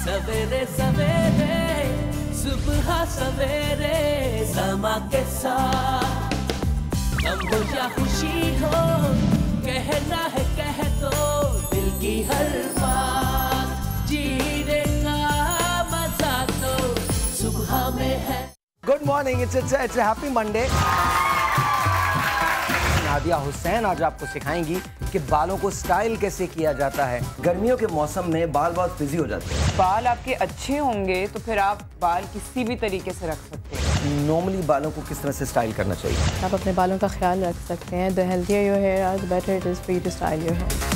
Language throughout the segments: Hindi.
सवेरे सवेरे सुबह सवेरे समा के साथ गम हो या खुशी हो, कहना है कह दो दिल की हर बात, जीने का मजा तो सुबह में है। Good morning, it's happy Monday. Nadia Hussain आज आपको सिखाएंगी कि बालों को स्टाइल कैसे किया जाता है। गर्मियों के मौसम में बाल बहुत बिजी हो जाते हैं। बाल आपके अच्छे होंगे तो फिर आप बाल किसी भी तरीके से रख सकते हैं। नॉर्मली बालों को किस तरह से स्टाइल करना चाहिए? आप अपने बालों का ख्याल रख सकते हैं। The healthier your hair are, the better it is for you to style your hair.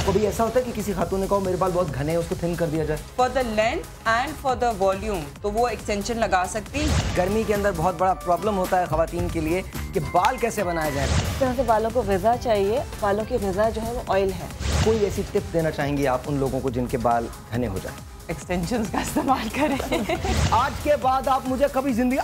कभी ऐसा होता है कि किसी खातून ने कहा मेरे बाल बहुत घने हैं, उसको थिन कर दिया जाए? For the length and for the volume तो वो एक्सटेंशन लगा सकती। गर्मी के अंदर बहुत बड़ा प्रॉब्लम होता है खवातीन के लिए कि बाल कैसे बनाए जाए। इस तरह से बालों को ग़िज़ा चाहिए। बालों की ग़िज़ा जो है वो ऑयल है। कोई ऐसी टिप देना चाहेंगी आप उन लोगों को जिनके बाल घने हो जाए? एक्सटेंशंस का इस्तेमाल करें। आज के बाद आप मुझे कभी जिंदगी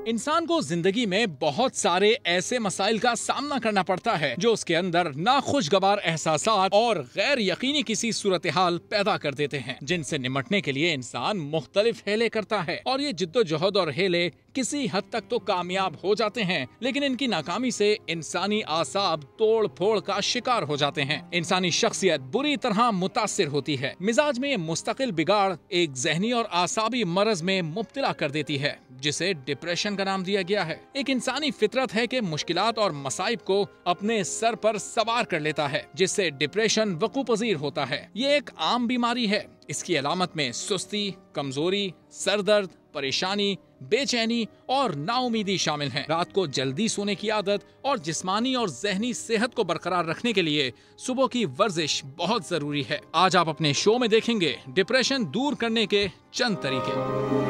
इंसान को जिंदगी में बहुत सारे ऐसे मसाइल का सामना करना पड़ता है जो उसके अंदर नाखुशगवार एहसासात और गैर यकीनी किसी सूरत हाल पैदा कर देते हैं, जिनसे निमटने के लिए इंसान मुख्तलिफ हेले करता है और ये जिद्दोजहद और हेले किसी हद तक तो कामयाब हो जाते हैं, लेकिन इनकी नाकामी से इंसानी आसाब तोड़ फोड़ का शिकार हो जाते हैं। इंसानी शख्सियत बुरी तरह मुतासिर होती है। मिजाज में मुस्तकिल बिगाड़ एक जहनी और आसाबी मरज में मुब्तला कर देती है, जिसे डिप्रेशन का नाम दिया गया है। एक इंसानी फितरत है कि मुश्किलात और मसाइब को अपने सर पर सवार कर लेता है, जिससे डिप्रेशन वकू पजीर होता है। ये एक आम बीमारी है। इसकी अलामत में सुस्ती, कमजोरी, सरदर्द, परेशानी, बेचैनी और नाउमीदी शामिल हैं। रात को जल्दी सोने की आदत और जिस्मानी और ज़हनी सेहत को बरकरार रखने के लिए सुबह की वर्जिश बहुत जरूरी है। आज आप अपने शो में देखेंगे डिप्रेशन दूर करने के चंद तरीके।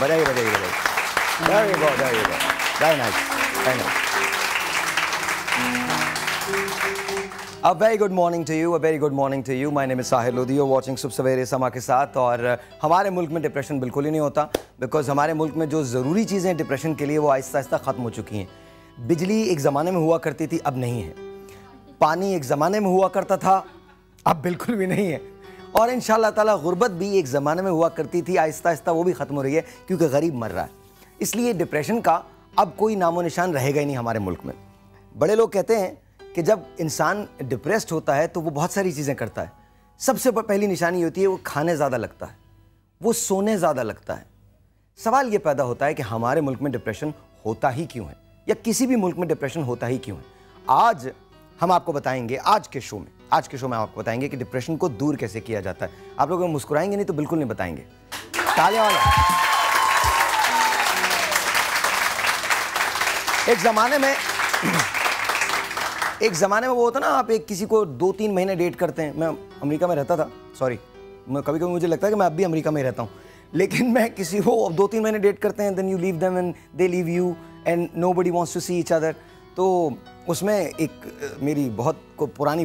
बधाई बधाई बधाई। There you go, there you go. Very nice, very nice. A very good morning to you, a very good morning to you. My name is Sahil Lodi. You're watching सुबह सवेरे समा के साथ। और हमारे मुल्क में डिप्रेशन बिल्कुल ही नहीं होता, बिकॉज हमारे मुल्क में जो ज़रूरी चीज़ें डिप्रेशन के लिए वो आहिस्ता आहिस्ता ख़त्म हो चुकी हैं। बिजली एक ज़माने में हुआ करती थी, अब नहीं है। पानी एक ज़माने में हुआ करता था, अब बिल्कुल भी नहीं है। और इंशाअल्लाह ताला गुर्बत भी एक ज़माने में हुआ करती थी, आहिस्ता आहिस्ता वो भी ख़त्म हो रही है, क्योंकि गरीब मर रहा है। इसलिए डिप्रेशन का अब कोई नामो निशान रहेगा ही नहीं हमारे मुल्क में। बड़े लोग कहते हैं कि जब इंसान डिप्रेस्ड होता है तो वो बहुत सारी चीज़ें करता है। सबसे पहली निशानी होती है वो खाने ज़्यादा लगता है, वो सोने ज़्यादा लगता है। सवाल ये पैदा होता है कि हमारे मुल्क में डिप्रेशन होता ही क्यों है, या किसी भी मुल्क में डिप्रेशन होता ही क्यों है। आज हम आपको बताएंगे, आज के शो में हम आपको बताएंगे कि डिप्रेशन को दूर कैसे किया जाता है। आप लोग मुस्कुराएंगे नहीं तो बिल्कुल नहीं बताएंगे। तालियां वाला। एक ज़माने में वो होता ना, आप एक किसी को 2-3 महीने डेट करते हैं। मैं अमेरिका में रहता था, सॉरी, मैं कभी कभी मुझे लगता है कि मैं अब भी अमेरिका में ही रहता हूँ, लेकिन मैं किसी को 2-3 महीने डेट करते हैं, then you leave them and they leave you and nobody wants to see each other. तो उसमें एक मेरी बहुत पुरानी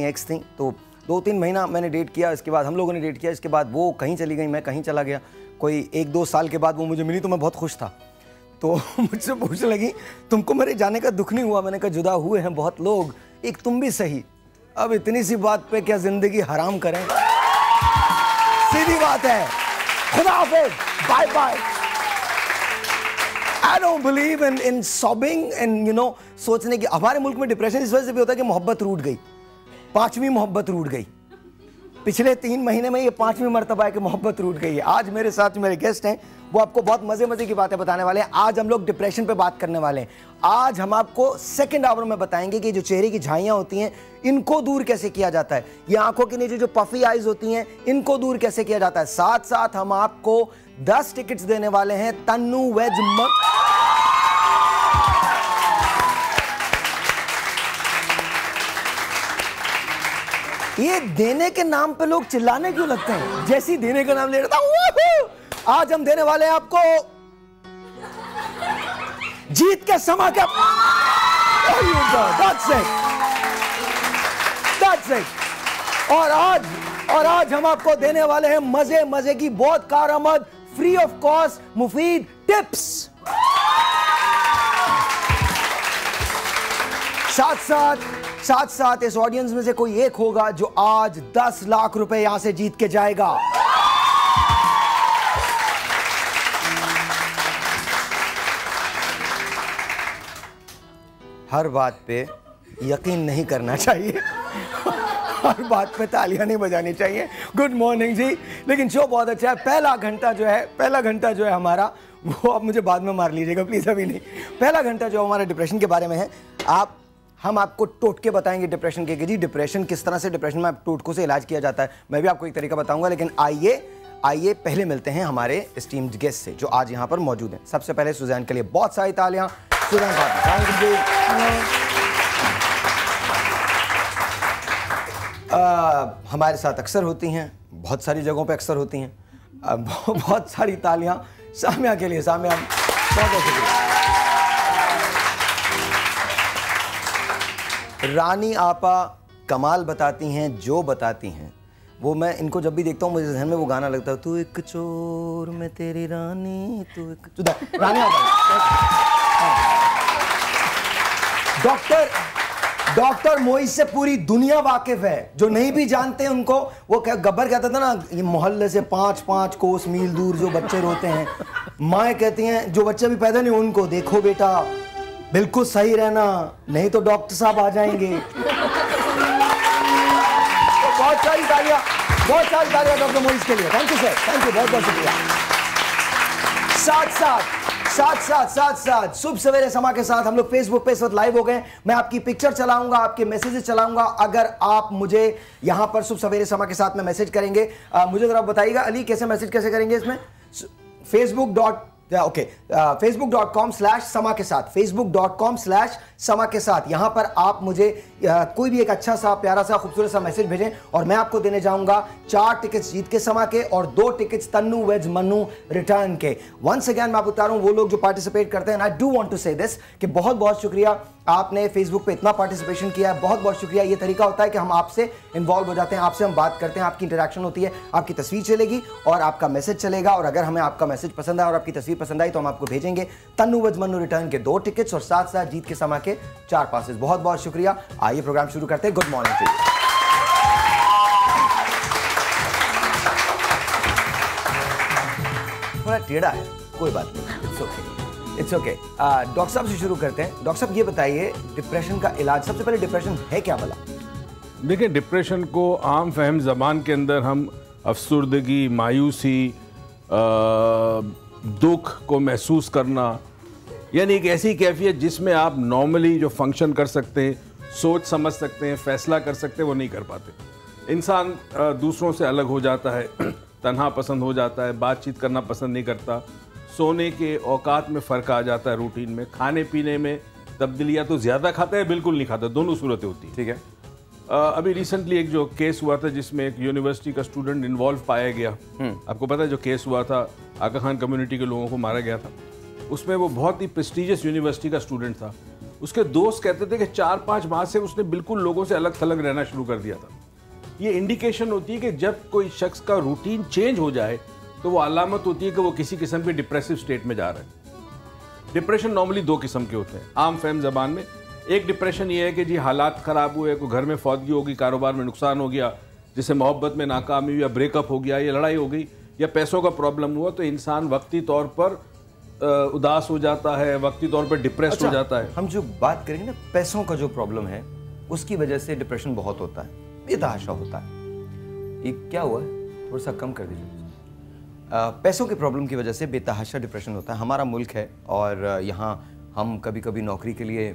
एक्स थी, तो 2-3 महीना मैंने डेट किया, इसके बाद हम लोगों ने डेट किया, इसके बाद वो कहीं चली गई, मैं कहीं चला गया। कोई 1-2 साल के बाद वो मुझे मिली तो मैं बहुत खुश था। तो मुझसे पूछने लगी तुमको मेरे जाने का दुख नहीं हुआ? मैंने कहा जुदा हुए हैं बहुत लोग, एक तुम भी सही। अब इतनी सी बात पे क्या जिंदगी हराम करें? सीधी बात है। खुदा हाफिज़, bye bye. I don't believe in sobbing and you know सोचने की। हमारे मुल्क में डिप्रेशन इस वजह से भी होता है कि मोहब्बत रूठ गई, 5वीं मोहब्बत रूठ गई। पिछले 3 महीने में ये 5वीं मरतबा है कि मोहब्बत रूठ गई है। आज मेरे साथ मेरे गेस्ट हैं, वो आपको बहुत मज़े की बातें बताने वाले हैं। आज हम लोग डिप्रेशन पे बात करने वाले हैं। आज हम आपको सेकंड आवर में बताएंगे कि जो चेहरे की झाइयाँ होती हैं इनको दूर कैसे किया जाता है, ये आंखों के नीचे जो पफी आइज होती हैं इनको दूर कैसे किया जाता है। साथ साथ हम आपको 10 टिकट्स देने वाले हैं तन्नू वेज ये देने के नाम पे लोग चिल्लाने क्यों लगते हैं? जैसे ही देने का नाम ले रहा था, आज हम देने वाले हैं आपको जीत के समा का। और आज हम आपको देने वाले हैं मजे मजे की बहुत कारआमद फ्री ऑफ कॉस्ट मुफीद टिप्स। साथ साथ इस ऑडियंस में से कोई एक होगा जो आज 10 लाख रुपए यहां से जीत के जाएगा। हर बात पे यकीन नहीं करना चाहिए, हर बात पे तालियां नहीं बजानी चाहिए। गुड मॉर्निंग जी। लेकिन शो बहुत अच्छा है। पहला घंटा जो है हमारा, वो आप मुझे बाद में मार लीजिएगा प्लीज, अभी नहीं। पहला घंटा जो हमारा डिप्रेशन के बारे में है। हम आपको टोटके बताएंगे डिप्रेशन के, कि जी डिप्रेशन किस तरह से, डिप्रेशन में टोटकों से इलाज किया जाता है। मैं भी आपको एक तरीका बताऊंगा। लेकिन आइए पहले मिलते हैं हमारे एस्टीम्ड गेस्ट से जो आज यहाँ पर मौजूद हैं। सबसे पहले सुजैन के लिए बहुत सारी तालियां। सुजैन हमारे साथ अक्सर होती हैं, बहुत सारी जगहों पे अक्सर होती हैं। बहुत सारी तालियां सामिया के लिए। सामिया बहुत शुक्रिया। रानी आपा कमाल बताती हैं, जो बताती हैं वो मैं इनको जब भी देखता हूँ मुझे ज़हन में वो गाना लगता है, तू एक चोर मैं तेरी रानी, तू एक रानी आपा। डॉक्टर मोइज से पूरी दुनिया वाकिफ है। जो नहीं भी जानते हैं उनको, वो गब्बर कहता था ना, ये मोहल्ले से 5-5 कोस मील दूर जो बच्चे रोते हैं, माएँ कहती हैं जो बच्चे भी पैदा नहीं उनको, देखो बेटा बिल्कुल सही रहना, नहीं तो डॉक्टर साहब आ जाएंगे। तो बहुत सारी तालियां डॉक्टर मोइज के लिए। Thank you sir, thank you, बहुत बहुत शुक्रिया। साथ सुबह सवेरे समा के साथ हम लोग फेसबुक पे इस वक्त लाइव हो गए। मैं आपकी पिक्चर चलाऊंगा, आपके मैसेजेस चलाऊंगा। अगर आप मुझे यहां पर सुबह सवेरे समा के साथ में मैसेज करेंगे, मुझे जरा बताइएगा अली कैसे मैसेज कैसे करेंगे इसमें? facebook.com/समा के साथ, facebook.com/समा के साथ। यहां पर आप मुझे कोई भी एक अच्छा सा प्यारा सा खूबसूरत सा मैसेज भेजें और मैं आपको देने जाऊंगा 4 टिकट्स जीत के समा के और 2 tickets Tanu weds Manu return के। वंस अगेन मैं आप बता रहा हूं, वो लोग जो पार्टिसिपेट करते हैं, आई डू वांट टू से दिस कि बहुत बहुत शुक्रिया, आपने फेसबुक पे इतना पार्टिसिपेशन किया है, बहुत बहुत शुक्रिया। ये तरीका होता है कि हम आपसे इन्वॉल्व हो जाते हैं, आपसे हम बात करते हैं, आपकी इंटरेक्शन होती है, आपकी तस्वीर चलेगी और आपका मैसेज चलेगा। और अगर हमें आपका मैसेज पसंद आया और आपकी तस्वीर पसंद आई तो हम आपको भेजेंगे तन्नू वेज मन्नू रिटर्न के 2 टिकट्स और साथ साथ जीत के समा के 4 पासेस। बहुत बहुत शुक्रिया। आइए प्रोग्राम शुरू करते हैं। Good morning to you. थोड़ा टेढ़ा है, कोई बात नहीं, इट्स ओके। डॉक्टर साहब से शुरू करते हैं। डॉक्टर साहब ये बताइए, डिप्रेशन का इलाज, सबसे पहले डिप्रेशन है क्या भला? देखिए, डिप्रेशन को आम फहम ज़बान के अंदर हम अफसुर्दगी, मायूसी, दुख को महसूस करना, यानी एक ऐसी कैफियत जिसमें आप नॉर्मली जो फंक्शन कर सकते हैं, सोच समझ सकते हैं, फैसला कर सकते हैं, वो नहीं कर पाते। इंसान दूसरों से अलग हो जाता है, तन्हा पसंद हो जाता है, बातचीत करना पसंद नहीं करता, सोने के औकात में फ़र्क आ जाता है, रूटीन में, खाने पीने में तब्दीलियाँ, तो ज़्यादा खाता है बिल्कुल नहीं खाता, दोनों सूरतें होती हैं। ठीक है। अभी रिसेंटली एक जो केस हुआ था जिसमें एक यूनिवर्सिटी का स्टूडेंट इन्वॉल्व पाया गया, आपको पता है जो केस हुआ था, आगा खान कम्युनिटी के लोगों को मारा गया था, उसमें वो बहुत ही प्रेस्टिजियस यूनिवर्सिटी का स्टूडेंट था। उसके दोस्त कहते थे कि 4-5 माह से उसने बिल्कुल लोगों से अलग थलग रहना शुरू कर दिया था। ये इंडिकेशन होती है कि जब कोई शख्स का रूटीन चेंज हो जाए तो वो अलामत होती है कि वो किसी किस्म के डिप्रेसिव स्टेट में जा रहा है। डिप्रेशन नॉर्मली 2 किस्म के होते हैं आम फहम ज़बान में। एक डिप्रेशन ये है कि जी हालात ख़राब हुए, कोई घर में फौतगी होगी, कारोबार में नुकसान हो गया, जैसे मोहब्बत में नाकामी हुई या ब्रेकअप हो गया या लड़ाई हो गई या पैसों का प्रॉब्लम हुआ, तो इंसान वक्ती तौर पर उदास हो जाता है, वक्ती तौर पर डिप्रेस हो जाता है। हम जो बात करेंगे ना, पैसों का जो प्रॉब्लम है उसकी वजह से डिप्रेशन बहुत होता है, बेतहाशा होता है। ये क्या हुआ है, थोड़ा सा कम कर दीजिए। पैसों के प्रॉब्लम की वजह से बेतहाशा डिप्रेशन होता है। हमारा मुल्क है और यहाँ हम कभी कभी नौकरी के लिए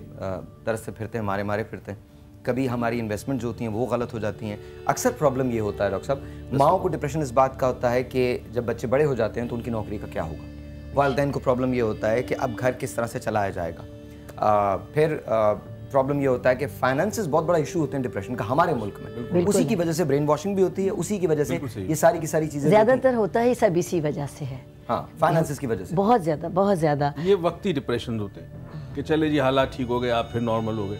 तरसते फिरते हैं, मारे फिरते हैं, कभी हमारी इन्वेस्टमेंट जो होती हैं वो गलत हो जाती हैं। अक्सर प्रॉब्लम ये होता है डॉक्टर साहब, माओ को डिप्रेशन इस बात का होता है कि जब बच्चे बड़े हो जाते हैं तो उनकी नौकरी का क्या होगा। वालिदैन को प्रॉब्लम ये होता है कि अब घर किस तरह से चलाया जाएगा। फिर प्रॉब्लम ये होता है कि फाइनेंसेस बहुत बड़ा इशू होते हैं डिप्रेशन का हमारे मुल्क में। उसी की वजह से ब्रेन वॉशिंग भी होती है, उसी की वजह से ये सारी की सारी चीजें ज्यादातर होता है, सब इसी वजह से है। हाँ, फाइनेंसेस की वजह से बहुत ज्यादा। ये वक्ती डिप्रेशन होते हैं कि चले जी हालात ठीक हो गए, आप फिर नॉर्मल हो गए,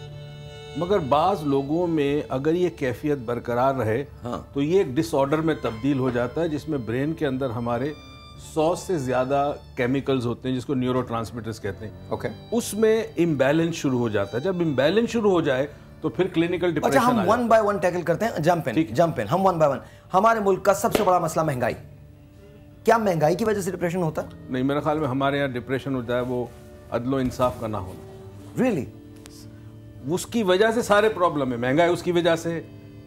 मगर बाज लोगों में अगर ये कैफियत बरकरार रहे तो ये एक डिसऑर्डर में तब्दील हो जाता है, जिसमें ब्रेन के अंदर हमारे 100 से ज्यादा केमिकल्स होते हैं जिसको न्यूरोट्रांसमीटर्स कहते हैं। ओके। उसमें इम्बैलेंस शुरू हो जाता है। जब इम्बैलेंस शुरू हो जाए तो फिर क्लिनिकल डिप्रेशन। अच्छा, हम वन बाय वन टैकल करते हैं, जंप इन हम वन बाय वन। हमारे मुल्क का सबसे बड़ा मसला महंगाई, क्या महंगाई की वजह से डिप्रेशन होता है? नहीं, मेरे ख्याल में हमारे यहाँ डिप्रेशन होता है वो अदलो इंसाफ का ना होना। रियली? उसकी वजह से सारे प्रॉब्लम है, महंगाई उसकी वजह से,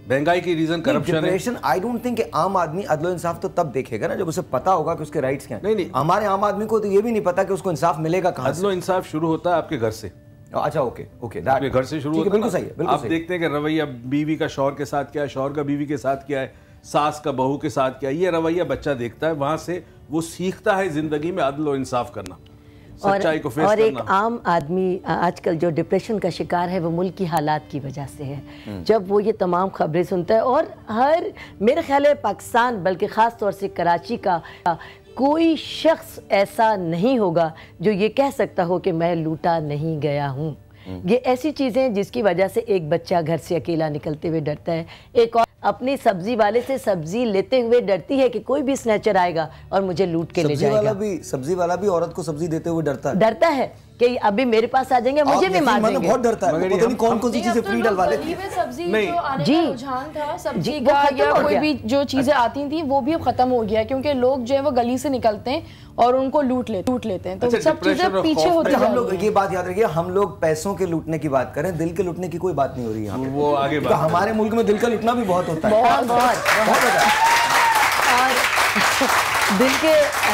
महंगाई की रीजन करप्शन है। डिप्रेशन आई डोंट थिंक आम आदमी अदलो इंसाफ तो तब देखेगा ना जब उसे पता होगा कि उसके राइट्स क्या हैं। नहीं, हमारे आम आदमी को तो ये भी नहीं पता कि उसको इंसाफ मिलेगा कहां से। अदलो इंसाफ शुरू होता है आपके घर से। अच्छा, ओके, आपके घर से शुरू होता है। बिल्कुल सही है, बिल्कुल आप देखते हैं कि रवैया बीवी का शौहर के साथ क्या है, शौहर का बीवी के साथ क्या है, सास का बहू के साथ क्या है, ये रवैया बच्चा देखता है, वहां से वो सीखता है जिंदगी में अदल और इंसाफ करना, सच्चाई को फेस और करना। एक आम आदमी आजकल जो डिप्रेशन का शिकार है वो मुल्क की हालात की वजह से है। जब वो ये तमाम खबरें सुनता है, और हर मेरे ख्याल है पाकिस्तान बल्कि ख़ास तौर से कराची का कोई शख्स ऐसा नहीं होगा जो ये कह सकता हो कि मैं लूटा नहीं गया हूँ। ये ऐसी चीज़ें जिसकी वजह से एक बच्चा घर से अकेला निकलते हुए डरता है, एक और अपनी सब्जी वाले से सब्जी लेते हुए डरती है कि कोई भी स्नैचर आएगा और मुझे लूट के ले जाएगा। सब्जी वाला भी औरत को सब्जी देते हुए डरता है कि अभी मेरे पास आ जाएंगे, मुझे भी मार देंगे। बहुत डरता है, पता नहीं कौन कौन सी चीजें फ्री डलवा लेते हैं। सब्जी जो आने का रुझान था सब्जी का या कोई भी जो चीजें आती थी वो भी अब खत्म हो गया, क्योंकि लोग जो है वो गली से निकलते हैं और उनको लूट लेते हैं, तो सब चीजें पीछे होती हैं। हम लोग ये बात याद रखिए, हम लोग पैसों के लूटने की बात करें, दिल के लूटने की कोई बात नहीं हो रही है। वो आगे बात, हमारे मुल्क में दिल का लूटना भी बहुत होता है, बहुत दिल के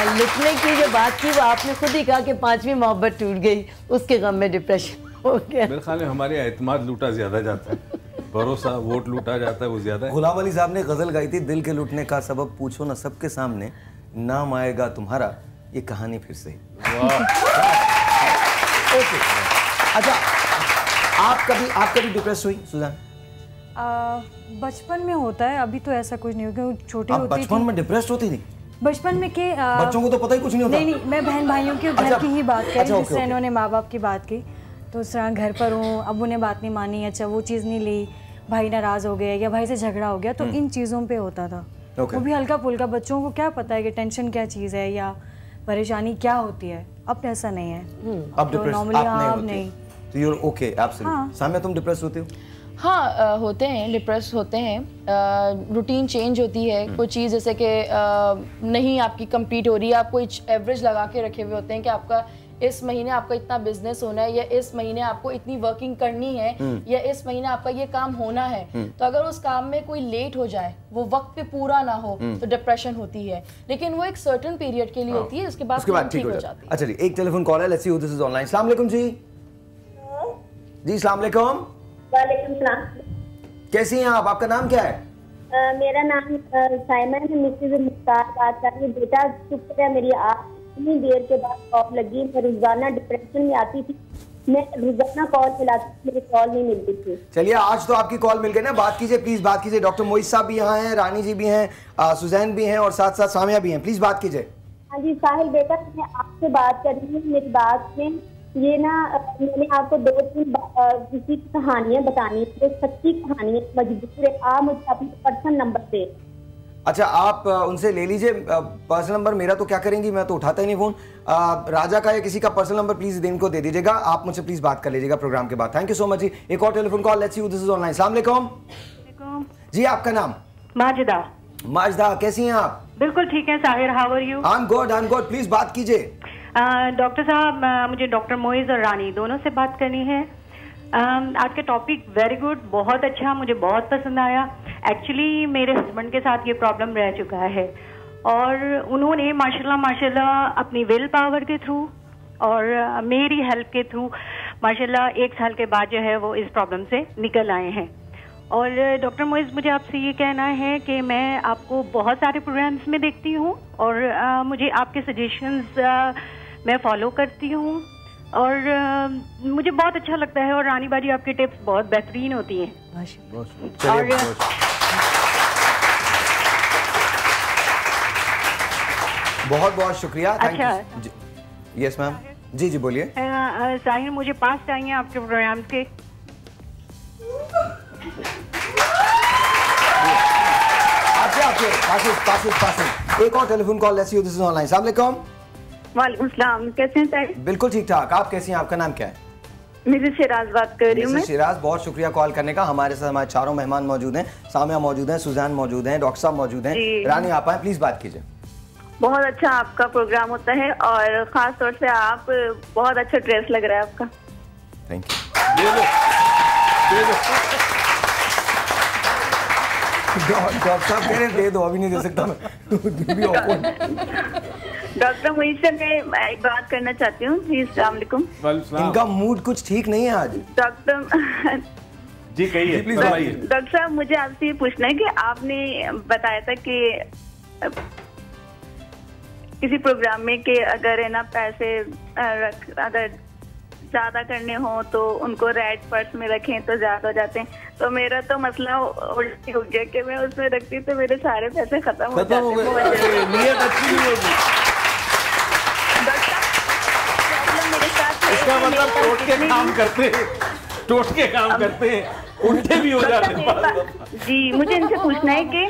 लुटने की जो बात की वो आपने खुद ही कहा कि 5वीं मोहब्बत टूट गई, उसके गम में डिप्रेशन हो गया। मेरे ख्याल में हमारे एतमाद लूटा ज्यादा जाता है, भरोसा वोट लूटा जाता है वो ज्यादा है। गुलाम अली साहब ने गजल गाई थी, दिल के लूटने का सबब पूछो ना सबके सामने, नाम आएगा तुम्हारा ये कहानी फिर से। अच्छा, आप कभी डिप्रेस हुई सुजान? बचपन में होता है, अभी तो ऐसा कुछ नहीं हो, क्योंकि छोटी होती थी। बचपन में डिप्रेस्ड होती थी? बचपन में के बच्चों को तो पता ही कुछ नहीं होता। नहीं, मैं बहन भाइयों के घर की ही बात करी, जिससे इन्होंने माँ बाप की बात की। तो उस तरह घर पर हूँ, अब्बू ने बात नहीं मानी, अच्छा वो चीज़ नहीं ली, भाई नाराज़ हो गया या भाई से झगड़ा हो गया, तो इन चीज़ों पे होता था। वो भी हल्का फुल्का, बच्चों को क्या पता है कि टेंशन क्या चीज़ है या परेशानी क्या होती है। अब ऐसा नहीं है, अब तो नॉर्मली आप नहीं। तो you are okay, absolutely. Samia, तुम डिप्रेस होते हो? हाँ, होते हैं, डिप्रेस होते हैं। रूटीन चेंज होती है, कोई चीज़ जैसे कि नहीं आपकी कंप्लीट हो रही है, आप कोई एवरेज लगा के रखे हुए होते हैं कि आपका इस महीने आपका इतना बिजनेस होना है, या इस महीने आपको इतनी वर्किंग करनी है, या इस महीने आपका ये काम होना है। तो अगर उस काम में कोई लेट हो जाए, वो वक्त पे पूरा ना हो, तो डिप्रेशन होती है, लेकिन वो एक सर्टेन पीरियड के लिए होती है, उसके बाद ठीक हो जाती है। अच्छा जी, एक टेलीफोन कॉल है, let's see who this is online. अस्सलाम वालेकुम जी। जी अस्सलाम वालेकुम। वालेकुम सलाम। कैसी हैं आप? आपका नाम क्या है? मेरा नाम साइमन है, मिसेज मुख्तार बात कर रही हूँ। बेटा शुक्र है मेरी आप इतनी देर के बाद कॉल लगी। मैं रोजाना डिप्रेशन में आती थी, मैं रोजाना कॉल मिलाती थी, मेरी कॉल नहीं मिलती थी। चलिए आज तो आपकी कॉल मिल गई ना, बात कीजिए प्लीज, बात कीजिए। डॉक्टर मोइज साहब भी यहाँ हैं, रानी जी भी हैं, सुजैन भी हैं और साथ साथ सामिया भी हैं, प्लीज बात कीजिए। हाँ जी साहिल बेटा, मैं आपसे बात कर रही हूँ। मेरी बात में ये ना, मैंने आपको 2-3 किसी की कहानियां बतानी है, सच्ची कहानी है, मजबूर है, आप मुझे अपने पर्सनल नंबर पे। अच्छा, आप उनसे ले लीजिए पर्सनल नंबर, मेरा तो क्या करेंगी, मैं तो उठाता ही नहीं फोन। राजा का या किसी का पर्सनल नंबर प्लीज इनको दे दीजिएगा, आप मुझसे प्लीज बात कर लीजिएगा प्रोग्राम के बाद। थैंक यू सो मच जी। एक और telephone call, let's see who this is online. अस्सलाम वालेकुम जी, आपका नाम? माजिदा। माजिदा, कैसी हैं आप? बिल्कुल ठीक है Sahir, how are you? I am good, please बात कीजिए। डॉक्टर साहब, मुझे डॉक्टर मोइज और रानी दोनों से बात करनी है। आज का टॉपिक वेरी गुड, बहुत अच्छा, मुझे बहुत पसंद आया। एक्चुअली मेरे हस्बैंड के साथ ये प्रॉब्लम रह चुका है और उन्होंने माशाल्लाह अपनी विल पावर के थ्रू और मेरी हेल्प के थ्रू माशाल्लाह 1 साल के बाद जो है वो इस प्रॉब्लम से निकल आए हैं। और डॉक्टर मोइज, मुझे आपसे ये कहना है कि मैं आपको बहुत सारे प्रोग्राम्स में देखती हूँ और मुझे आपके सजेशंस मैं फॉलो करती हूँ। और मुझे बहुत अच्छा लगता है, और रानी बाजी आपकी टिप्स बहुत बेहतरीन होती हैं। और बहुत बहुत शुक्रिया। अच्छा, यस मैम, जी जी बोलिए। साहिर, मुझे 5 चाहिए आपके प्रोग्राम के। एक और telephone call, let's see this is online. अस्सलाम वालेकुम। वालेकुम सलाम, कैसे हैं साहिर? बिल्कुल ठीक ठाक, आप कैसी हैं? आपका नाम क्या है? मिसेस शिराज बात कर रही हूँ मैं। शिराज, बहुत शुक्रिया कॉल करने का। हमारे साथ हमारे चारों मेहमान मौजूद हैं। सामिया मौजूद हैं, सुजान मौजूद हैं, डॉक्टर साहब मौजूद हैं। रानी आप आए, प्लीज बात कीजिए। बहुत अच्छा आपका प्रोग्राम होता है, और खास तौर से आप बहुत अच्छा ड्रेस लग रहा है आपका। Thank you. डॉक्टर साहब कह रहे दे दो, अभी नहीं दे सकता मैं। डॉक्टर मुईज से मैं एक बात करना चाहती हूँ। जी अस्सलाम वालेकुम। इनका मूड कुछ ठीक नहीं है आज। डॉक्टर जी कहिए, डॉक्टर साहब मुझे आपसे ये पूछना है कि आपने बताया था कि किसी प्रोग्राम में कि अगर है ना पैसे अगर ज्यादा करने हो तो उनको रेड पर्स में रखें तो ज्यादा हो जाते हैं। तो मेरा तो मसला उल्टी हो गया कि मैं उसमें रखती तो मेरे सारे पैसे खत्म हो जाते। नियत अच्छी नहीं होगी। मेरे साथ इसका मतलब टोट के काम करते हैं, टोट के काम करते हैं, उल्टे भी हो जाते हैं। जी मुझे इनसे पूछना है कि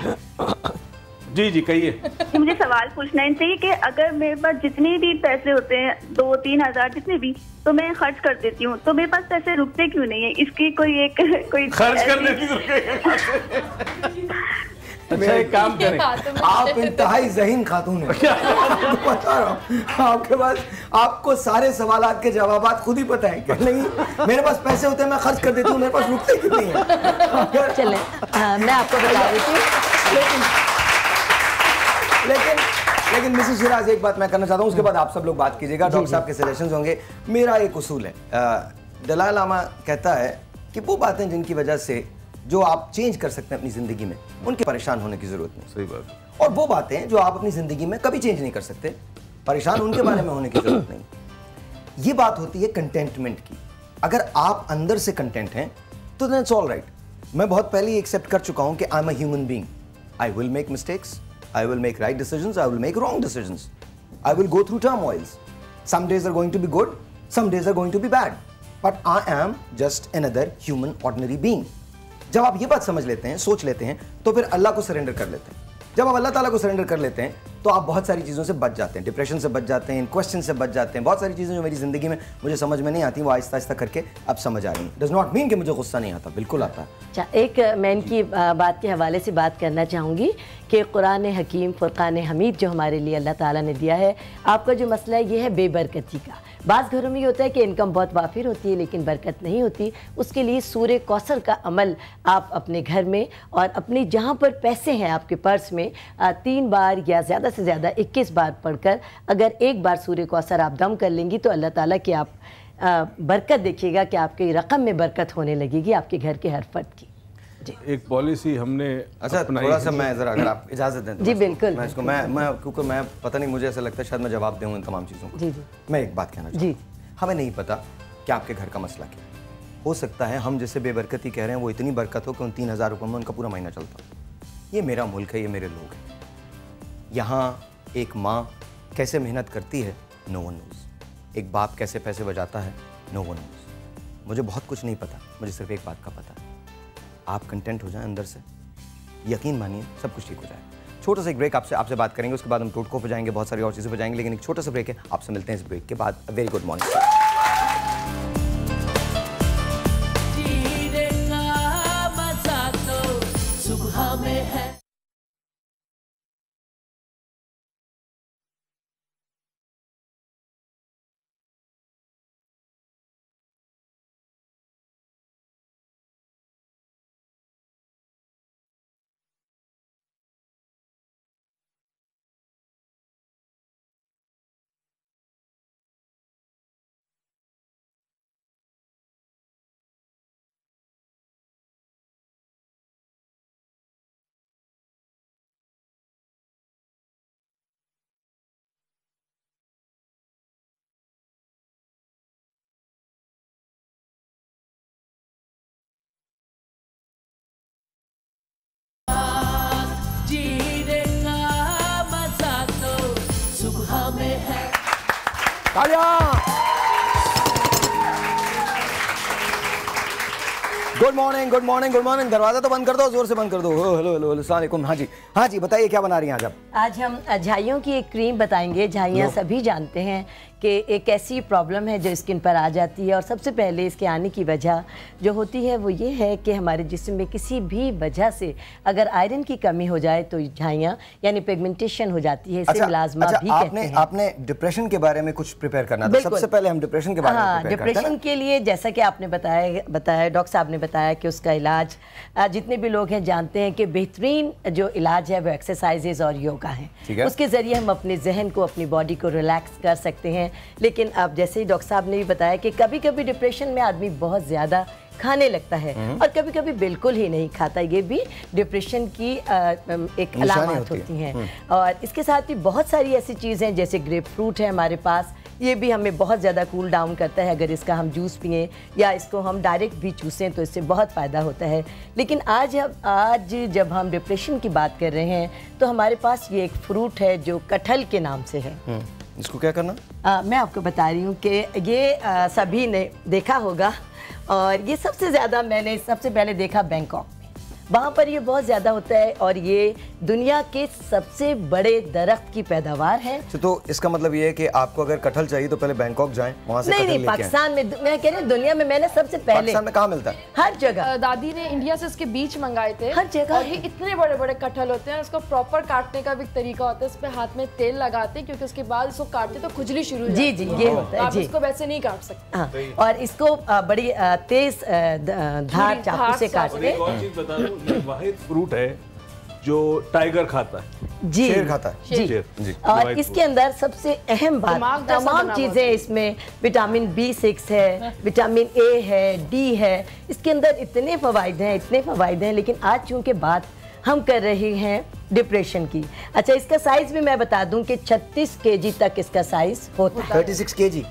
जी जी कहिए। मुझे सवाल पूछना है इनसे कि अगर मेरे पास जितने भी पैसे होते हैं 2-3 हजार जितने भी, तो मैं खर्च कर देती हूँ, तो मेरे पास पैसे रुकते क्यों नहीं है? इसकी कोई खर्च करने की अच्छा एक काम करें, आप इंतहाई ज़हीन खातून हैं। बता रहा हूँ आपके पास, आपको सारे सवालात के जवाबात खुद ही पता है। नहीं मेरे पास पैसे होते हैं मैं खर्च कर देती हूँ, मेरे पास रुकते क्यों नहीं है? चले मैं आपको बता देती हूँ। लेकिन मिसेस शिराज एक बात मैं करना चाहता हूँ, उसके बाद आप सब लोग बात कीजिएगा। डॉक्टर साहब के सजेशंस होंगे। मेरा एक उसूल है, दलाई लामा कहता है कि वो बातें जिनकी वजह से जो आप चेंज कर सकते हैं अपनी जिंदगी में, उनके परेशान होने की जरूरत नहीं। सही बात। और वो बातें जो आप अपनी जिंदगी में कभी चेंज नहीं कर सकते, परेशान उनके बारे में होने की जरूरत नहीं। ये बात होती है कंटेंटमेंट की। अगर आप अंदर से कंटेंट हैं तो दैट्स ऑल राइट। मैं बहुत पहले ही एक्सेप्ट कर चुका हूं कि I am a human being. I will make mistakes, I will make right decisions, I will make wrong decisions. I will go through turmoils. Some days are going to be good, some days are going to be bad. But I am just another human ordinary being. जब आप ये बात समझ लेते हैं, सोच लेते हैं, तो फिर अल्लाह को सरेंडर कर लेते हैं। जब आप अल्लाह ताला को सरेंडर कर लेते हैं तो आप बहुत सारी चीज़ों से बच जाते हैं, डिप्रेशन से बच जाते हैं, क्वेश्चन से बच जाते हैं। बहुत सारी चीज़ें जो मेरी ज़िंदगी में मुझे समझ में नहीं आती, वो आहिस्ता आहिस्ता करके अब समझ आ रही हैं। डज नॉट मीन कि मुझे गुस्सा नहीं आता, बिल्कुल आता है। अच्छा, एक मैं इनकी बात के हवाले से बात करना चाहूँगी कि कुरान हकीम फुरकान हमीद जो हमारे लिए अल्लाह ताला ने दिया है, आपका जो मसला है ये है बेबरकती का। बाज़ घरों में ये होता है कि इनकम बहुत वाफिर होती है लेकिन बरकत नहीं होती। उसके लिए सूरे कौसर का अमल आप अपने घर में और अपनी जहाँ पर पैसे हैं आपके पर्स में 3 बार या ज़्यादा से ज़्यादा 21 बार पढ़कर अगर एक बार सूरे कौसर आप दम कर लेंगी तो अल्लाह ताला की आप बरकत देखिएगा कि आपकी रकम में बरकत होने लगेगी, आपके घर के हर फर्द की। एक पॉलिसी हमने अच्छा थोड़ा सा मैं ज़रा अगर आप इजाज़त दें तो जी बिल्कुल। मैं इसको मैं क्योंकि मैं पता नहीं, मुझे ऐसा लगता है शायद मैं जवाब दूँ इन तमाम चीज़ों को। जी जी मैं एक बात कहना चाहता हूँ, हमें नहीं पता कि आपके घर का मसला क्या हो सकता है। हम जैसे बेबरकती कह रहे हैं वो इतनी बरकत हो कि उन 3000 रुपये में उनका पूरा महीना चलता हो। ये मेरा मुल्क है, ये मेरे लोग हैं। यहाँ एक माँ कैसे मेहनत करती है, नो वन नोज़। एक बाप कैसे पैसे बचाता है, नो वन नोज़। मुझे बहुत कुछ नहीं पता, मुझे सिर्फ एक बात का पता है, आप कंटेंट हो जाएं अंदर से, यकीन मानिए सब कुछ ठीक हो जाएगा। छोटा सा एक ब्रेक आपसे बात करेंगे, उसके बाद हम टोटकों पे जाएंगे, बहुत सारी और चीज़ें पे जाएंगे, लेकिन एक छोटा सा ब्रेक है। आपसे मिलते हैं इस ब्रेक के बाद। Very good morning. Good morning, good morning, good morning. दरवाजा तो बंद कर दो, जोर से बंद कर दो। हेलो हेलो हेलो, अस्सलाम वालेकुम। हाँ जी बताइए क्या बना रही हैं आज आप? आज हम झाइयों की एक क्रीम बताएंगे। झाइयाँ सभी जानते हैं कि एक ऐसी प्रॉब्लम है जो स्किन पर आ जाती है, और सबसे पहले इसके आने की वजह जो होती है वो ये है कि हमारे जिस्म में किसी भी वजह से अगर आयरन की कमी हो जाए तो झाइयाँ यानी पिगमेंटेशन हो जाती है। इसे मिलाजमा भी कहते हैं। आपने डिप्रेशन के बारे में कुछ प्रिपेयर करना था, सबसे पहले हम डिप्रेशन के बारे में डिप्रेशन के लिए जैसा कि आपने बताया डॉक्टर साहब ने बताया कि उसका इलाज जितने भी लोग हैं जानते हैं कि बेहतरीन जो इलाज है वो एक्सरसाइजेज और योगा है। उसके ज़रिए हम अपने जहन को, अपनी बॉडी को रिलैक्स कर सकते हैं। लेकिन अब जैसे ही डॉक्टर साहब ने भी बताया कि कभी कभी डिप्रेशन में आदमी बहुत ज़्यादा खाने लगता है और कभी कभी बिल्कुल ही नहीं खाता। ये भी डिप्रेशन की एक अलामत होती हैं। और इसके साथ ही बहुत सारी ऐसी चीज़ें जैसे ग्रेप फ्रूट है हमारे पास, ये भी हमें बहुत ज़्यादा कूल डाउन करता है। अगर इसका हम जूस पिएं या इसको हम डायरेक्ट भी चूसें तो इससे बहुत फ़ायदा होता है। लेकिन आज जब हम डिप्रेशन की बात कर रहे हैं तो हमारे पास ये एक फ्रूट है जो कटहल के नाम से है। इसको क्या करना? मैं आपको बता रही हूँ कि ये सभी ने देखा होगा, और ये सबसे ज़्यादा मैंने सबसे पहले देखा बैंकॉक में। वहाँ पर ये बहुत ज़्यादा होता है और ये दुनिया के सबसे बड़े दरख्त की पैदावार है। तो इसका मतलब ये है कि आपको अगर कटहल चाहिए तो पहले बैंकॉक जाएं, वहाँ से नहीं, पाकिस्तान में, मैं कह रही हूँ दुनिया में मैंने सबसे पहले। पाकिस्तान में कहाँ मिलता है? हर जगह। दादी ने इंडिया से इसके बीज मंगाए थे, हर जगह। और ये इतने बड़े बड़े कटहल होते हैं, उसको प्रॉपर काटने का भी तरीका होता है। इस पे हाथ में तेल लगाते हैं क्योंकि उसके बाद इसको काटते तो खुजली शुरू हो जाती है। जी ये होता है। आप इसको वैसे नहीं काट सकते। और इसको बड़ी तेज धार चाकू से काटते हैं। फ्रूट है जो टाइगर खाता है, जी शेर खाता है। जी। और इसके अंदर सबसे अहम बात, तमाम चीज़ें इसमें विटामिन B6 है, विटामिन A है, D है। इसके अंदर इतने फ़वाइद हैं, लेकिन आज चूँकि बात हम कर रहे हैं डिप्रेशन की। अच्छा, इसका साइज भी मैं बता दूं कि 36 kg तक इसका साइज होता है। 36 kg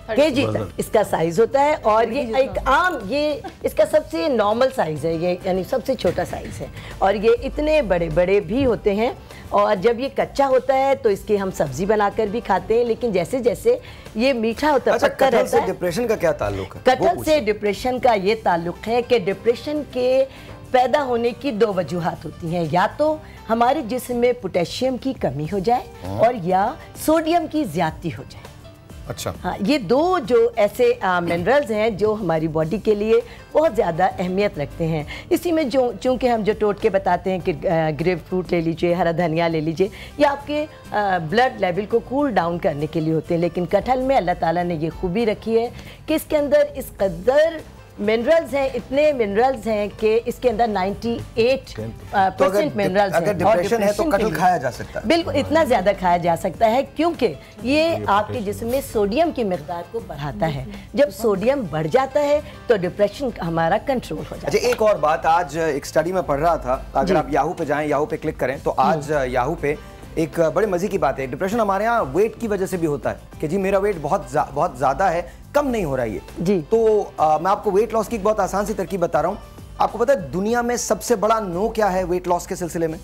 तक इसका साइज होता है। और ये एक आम, ये इसका सबसे नॉर्मल साइज है, ये यानी सबसे छोटा साइज है। और ये इतने बड़े बड़े भी होते हैं। और जब ये कच्चा होता है तो इसकी हम सब्जी बनाकर भी खाते हैं, लेकिन जैसे जैसे ये मीठा होता है, पक्का रहता है। डिप्रेशन का क्या ताल्लुक है? कटहल से डिप्रेशन का ये ताल्लुक है कि डिप्रेशन के पैदा होने की दो वजूहात होती हैं। या तो हमारे जिस्म में पोटेशियम की कमी हो जाए और या सोडियम की ज्यादती हो जाए। अच्छा। हाँ, ये दो जो ऐसे मिनरल्स हैं जो हमारी बॉडी के लिए बहुत ज़्यादा अहमियत रखते हैं। इसी में जो चूँकि हम जो टोटके बताते हैं कि ग्रेप फ्रूट ले लीजिए, हरा धनिया ले लीजिए, ये आपके ब्लड लेवल को कूल डाउन करने के लिए होते हैं। लेकिन कटहल में अल्लाह ताला ने ये खूबी रखी है कि इसके अंदर इस कदर मिनरल्स हैं, इतने मिनरल्स हैं कि इसके अंदर 98% मिनरल्स हैं। अगर डिप्रेशन है तो कटहल खाया जा सकता है? बिल्कुल, इतना ज़्यादा खाया जा सकता है क्योंकि ये आपके जिस्म में सोडियम की मिकदार को बढ़ाता है। जब सोडियम बढ़ जाता है तो डिप्रेशन हमारा कंट्रोल हो जाता है। अच्छा, एक और बात, आज एक स्टडी में पढ़ रहा था, अगर आप याहू पे जाएं, याहू पे क्लिक करें तो आज याहू पे एक बड़े मजे की बात है। डिप्रेशन हमारे यहाँ वेट की वजह से भी होता है कि जी मेरा वेट बहुत ज़्यादा है, कम नहीं हो रहा है ये जी। तो मैं आपको वेट लॉस की एक बहुत आसान सी तरकीब बता रहा हूँ। आपको पता है दुनिया में सबसे बड़ा नो क्या है वेट लॉस के सिलसिले में?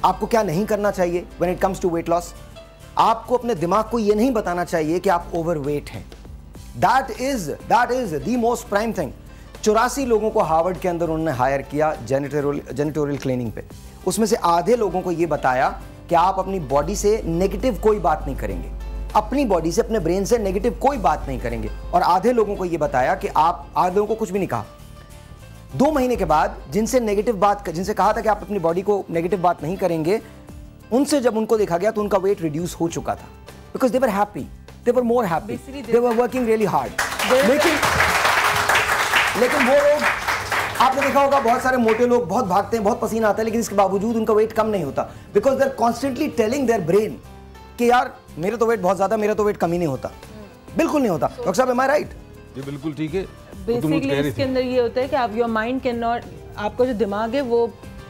आपको क्या नहीं करना चाहिए when it comes to weight loss? आपको अपने दिमाग को ये नहीं बताना चाहिए कि आप ओवरवेट हैं। That is the most prime thing. 84 लोगों को हार्वर्ड के अंदर उन्होंने हायर किया जेनिटोरियल क्लीनिंग पे। उसमें से आधे लोगों को ये बताया कि आप अपनी बॉडी से नेगेटिव कोई बात नहीं करेंगे, अपनी बॉडी से, अपने ब्रेन से नेगेटिव कोई बात नहीं करेंगे। और आधे लोगों को ये बताया कि आप, आधे लोगों को कुछ भी नहीं कहा। 2 महीने के बाद जिनसे कहा था कि आप अपनी बॉडी को नेगेटिव बात नहीं करेंगे, उनसे जब उनको देखा गया तो उनका वेट रिड्यूस हो चुका था। Because they were happy, they were more happy, they were working really hard. लेकिन वो लोग, आपने देखा होगा बहुत सारे मोटे लोग बहुत भागते हैं, बहुत पसीना आता है, लेकिन इसके बावजूद उनका वेट कम नहीं होता। Because they are constantly telling their brain कि यार मेरे तो वेट बहुत ज्यादा, मेरा तो वेट कम ही नहीं होता, बिल्कुल नहीं होता। डॉक्टर साहब, एम आई राइट? ये बिल्कुल ठीक है। बेसिकली इसके अंदर ये होता है कि आप, योर माइंड कैन नॉट, आपका जो दिमाग है वो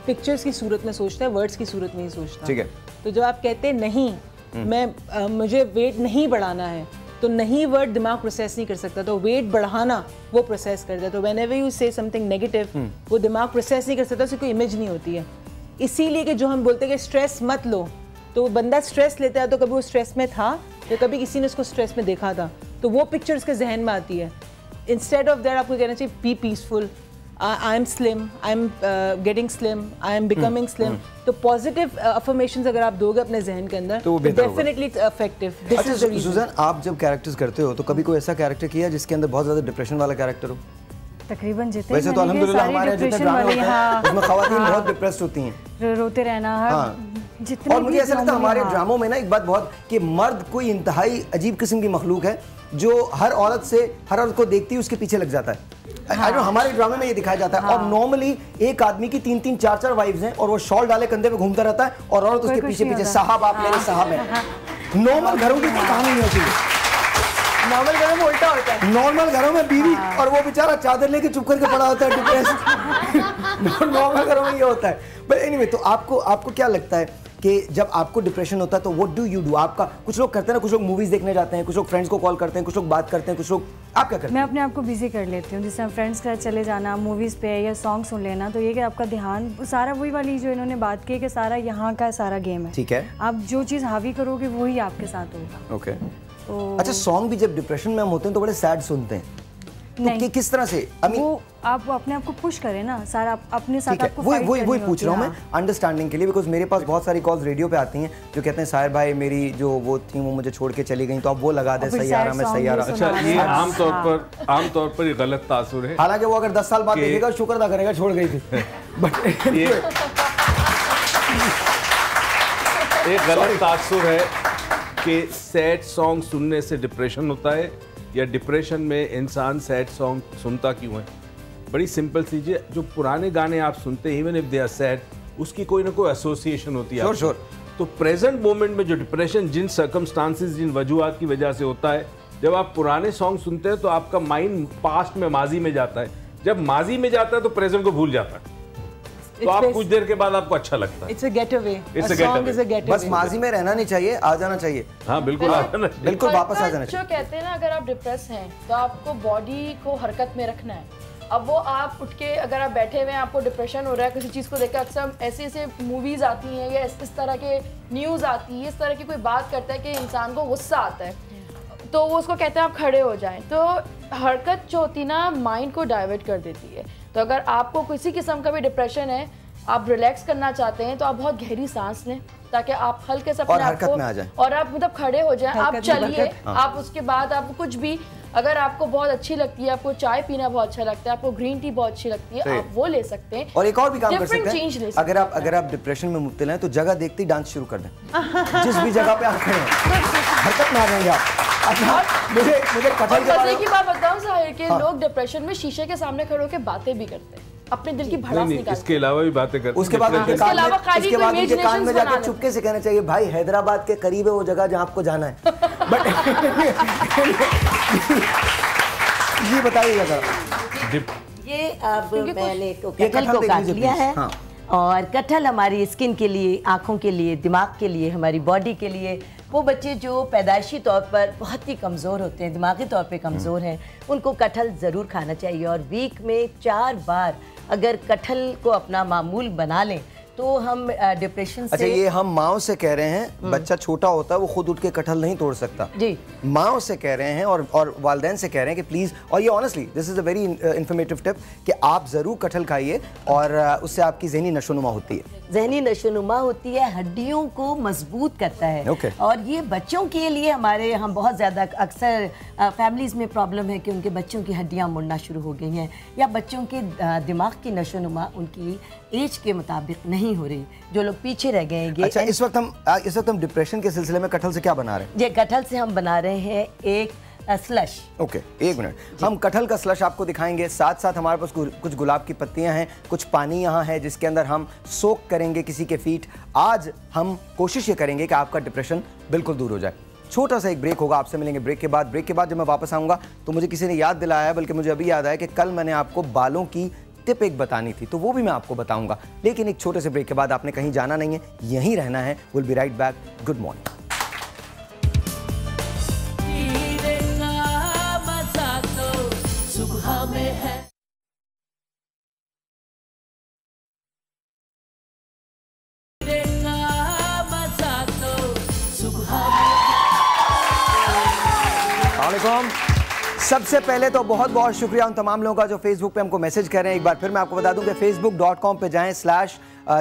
पिक्चर्स की सूरत में सोचता है, वर्ड्स की सूरत में ही सोचता है। ठीक है। तो जब आप कहते हैं नहीं मुझे वेट नहीं बढ़ाना है, तो नहीं वर्ड दिमाग प्रोसेस नहीं कर सकता, तो वेट बढ़ाना वो प्रोसेस करता है। तो व्हेनेवर यू से समथिंग नेगेटिव, वो दिमाग प्रोसेस नहीं कर सकता, उसकी कोई इमेज नहीं होती है। इसीलिए कि जो हम बोलते हैं कि स्ट्रेस मत लो, तो बंदा स्ट्रेस लेता है तो कभी वो स्ट्रेस में था या कभी किसी ने उसको स्ट्रेस में देखा था, तो वो पिक्चर उसके जहन में आती है। इंस्टेड ऑफ दैट आपको कहना चाहिए be peaceful, I am slim, I am getting slim, I am becoming slim. तो पॉजिटिव अफर्मेशंस अगर आप दोगे अपने जहन के अंदर तो definitely effective. This is the reason. Suzanne, आप जब कैरेक्टर्स करते हो तो कभी कोई ऐसा कैरेक्टर किया जिसके अंदर बहुत ज्यादा डिप्रेशन वाला कैरेक्टर हो? तकरीबन जितने वैसे तो अल्हम्दुलिल्लाह हमारे जितने ड्रामे होते हैं उसमें खवातीन बहुत डिप्रेस्ड होती हैं, रोते रहना। जितने और मुझे ऐसा लगता है हमारे ड्रामों में ना एक बात बहुत कि मर्द कोई इंतहाई अजीब किस्म की मखलूक है जो हर औरत को देखती है उसके पीछे लग जाता है। हमारे ड्रामे में ये दिखाया जाता है। और नॉर्मली एक आदमी की 3-3 4-4 वाइफ्स हैं और वो शॉल डाले कंधे पे घूमता रहता है और औरत उसके पीछे पीछे साहब आप मेरे साहब हैं। नॉर्मल घरों की कहानी नहीं होती है, नॉर्मल घरों में उल्टा होता है। नॉर्मल घरों में बीवी और वो बेचारा चादर लेके चुप करके पड़ा होता है डिप्रेस। नॉर्मल घरों में ये होता है। बट एनीवे, तो आपको क्या लगता है कि जब आपको डिप्रेशन होता है तो व्हाट डू यू डू? आपका कुछ लोग करते हैं ना, कुछ लोग मूवीज देखने जाते हैं, कुछ लोग फ्रेंड्स को कॉल करते हैं, कुछ लोग बात करते हैं, कुछ लोग, आप क्या करते हैं? मैं अपने आप को बिजी कर लेती हूँ, जैसे फ्रेंड्स के साथ चले जाना, मूवीज पे या सॉन्ग सुन लेना। तो ये कि आपका ध्यान सारा वही वाली जो इन्होंने बात की कि सारा यहाँ का सारा गेम है। ठीक है, आप जो चीज़ हावी करोगे वही आपके साथ होगा। ओके। अच्छा, सॉन्ग भी जब डिप्रेशन में हम होते हैं तो बड़े सैड सुनते हैं, तो किस तरह से? वो आप अपने आप को पुश करें ना, सारा अपने साथ आपको फाइट करनी होती है। वही पूछ रहा हूँ मैं अंडरस्टैंडिंग के लिए, बिकॉज मेरे पास बहुत सारी कॉल्स रेडियो पे आती हैं जो कहते हैं साहिर भाई मेरी जो वो थी वो मुझे छोड़ के चली गई, तो आप वो लगा दे सैयारा में सैयारा। अच्छा, ये आमतौर पर ये गलत तासुर है। हालांकि वो अगर 10 साल बाद देखेगा शुक्र अदा करेगा छोड़ गई थी। बट ये गलत तासुर है कि सैड सॉन्ग सुनने से डिप्रेशन होता है या डिप्रेशन में इंसान सैड सॉन्ग सुनता क्यों है? बड़ी सिंपल सी चीज़, जो पुराने गाने आप सुनते हैं even if they are sad, उसकी कोई ना कोई एसोसिएशन होती है। श्योर। तो प्रेजेंट मोमेंट में जो डिप्रेशन जिन सर्कमस्टांसेस, जिन वजूहात की वजह से होता है, जब आप पुराने सॉन्ग सुनते हैं तो आपका माइंड पास्ट में, माजी में जाता है। जब माजी में जाता है तो प्रेजेंट को भूल जाता है, तो आप कुछ देर के बाद आपको अच्छा लगता है। It's a getaway. It's a getaway. बस माजी में रहना नहीं चाहिए, आ जाना चाहिए। हाँ बिल्कुल, आ जाना चाहिए, बिल्कुल वापस आ जाना चाहिए। जो कहते हैं ना, अगर आप डिप्रेस हैं तो आपको बॉडी को हरकत में रखना है। अब वो आप उठ के अगर आप बैठे हुए हैं, आपको डिप्रेशन हो रहा है किसी चीज़ को देखकर, अक्सर ऐसे मूवीज आती हैं या इस तरह के न्यूज़ आती है, इस तरह की कोई बात करता है कि इंसान को गुस्सा आता है, तो वो उसको कहते हैं आप खड़े हो जाएं। तो हरकत जो होती है ना, माइंड को डाइवर्ट कर देती है। तो अगर आपको किसी किस्म का भी डिप्रेशन है, आप रिलैक्स करना चाहते हैं, तो आप बहुत गहरी सांस लें ताकि आप हल्के से अपने आप को और आप मतलब खड़े हो जाएं, आप चलिए। आप उसके बाद आप कुछ भी, अगर आपको बहुत अच्छी लगती है, आपको चाय पीना बहुत अच्छा लगता है, आपको ग्रीन टी बहुत अच्छी लगती है, आप वो ले सकते हैं। और एक और भी काम कर सकते हैं, अगर आप डिप्रेशन में मुब्तला हैं तो जगह देखते ही डांस शुरू कर दें। जिस भी जगह पे आप खड़े हैं हरकत में आ जाएंगे आप। मुझे कठल की बात बताऊं साहिर के लोग डिप्रेशन में शीशे के सामने खड़े होकर बातें भी करते हैं, अपने दिल की भड़ास निकालते हैं। इसके अलावा भी बातें करते हैं। उसके बाद उनके कान में जाके चुपके से कहना चाहिए भाई हैदराबाद के करीब है वो जगह जहां आपको जाना है। बट ये बताइएगा जरा, ये अब मैंने कटहल को काट लिया है। हाँ। और कटहल हमारी स्किन के लिए, आँखों के लिए, दिमाग के लिए, हमारी बॉडी के लिए, वो बच्चे जो पैदाइशी तौर पर बहुत ही कमज़ोर होते हैं, दिमागी तौर पे कमज़ोर हैं, उनको कटहल ज़रूर खाना चाहिए। और वीक में 4 बार अगर कटहल को अपना मामूल बना लें तो हम डिप्रेशन से। अच्छा, ये हम माओ से कह रहे हैं, बच्चा छोटा होता है वो खुद उठ के कटहल नहीं तोड़ सकता जी। माओ से कह रहे हैं और वालिदैन से कह रहे हैं कि प्लीज़, और ये honestly this is a very informative tip कि आप ज़रूर कटहल खाइए और उससे आपकी ज़हनी नशोनुमा होती है। ज़हनी नशोनुमा होती है, हड्डियों को मजबूत करता है। और ये बच्चों के लिए हम बहुत ज़्यादा अक्सर फैमिलीज़ में प्रॉब्लम है कि उनके बच्चों की हड्डियाँ मुड़ना शुरू हो गई हैं या बच्चों के दिमाग की नशोनुमा उनकी एज के मुताबिक नहीं हो रही, जो लोग पीछे रह गए हैं। अच्छा, इस वक्त हम डिप्रेशन के सिलसिले में कटहल से क्या बना रहे हैं? ये कटहल से हम बना रहे हैं एक स्लश। ओके, एक मिनट, हम कटहल का स्लश आपको दिखाएंगे। साथ साथ हमारे पास कुछ गुलाब की पत्तियां हैं, कुछ पानी यहाँ है जिसके अंदर हम सोक करेंगे किसी के फीट। आज हम कोशिश ये करेंगे कि आपका डिप्रेशन बिल्कुल दूर हो जाए। छोटा सा एक ब्रेक होगा, आपसे मिलेंगे ब्रेक के बाद। ब्रेक के बाद जब मैं वापस आऊँगा तो मुझे किसी ने याद दिलाया है, बल्कि मुझे अभी याद आया कि कल मैंने आपको बालों की टिप एक बतानी थी, तो वो भी मैं आपको बताऊंगा। लेकिन एक छोटे से ब्रेक के बाद, आपने कहीं जाना नहीं है, यहीं रहना है। Will be right back. Good morning. सुबह में है कंफर्म। सबसे पहले तो बहुत बहुत शुक्रिया उन तमाम लोगों का जो फेसबुक पे हमको मैसेज कर रहे हैं। एक बार फिर मैं आपको बता दूं कि facebook.com पे जाएं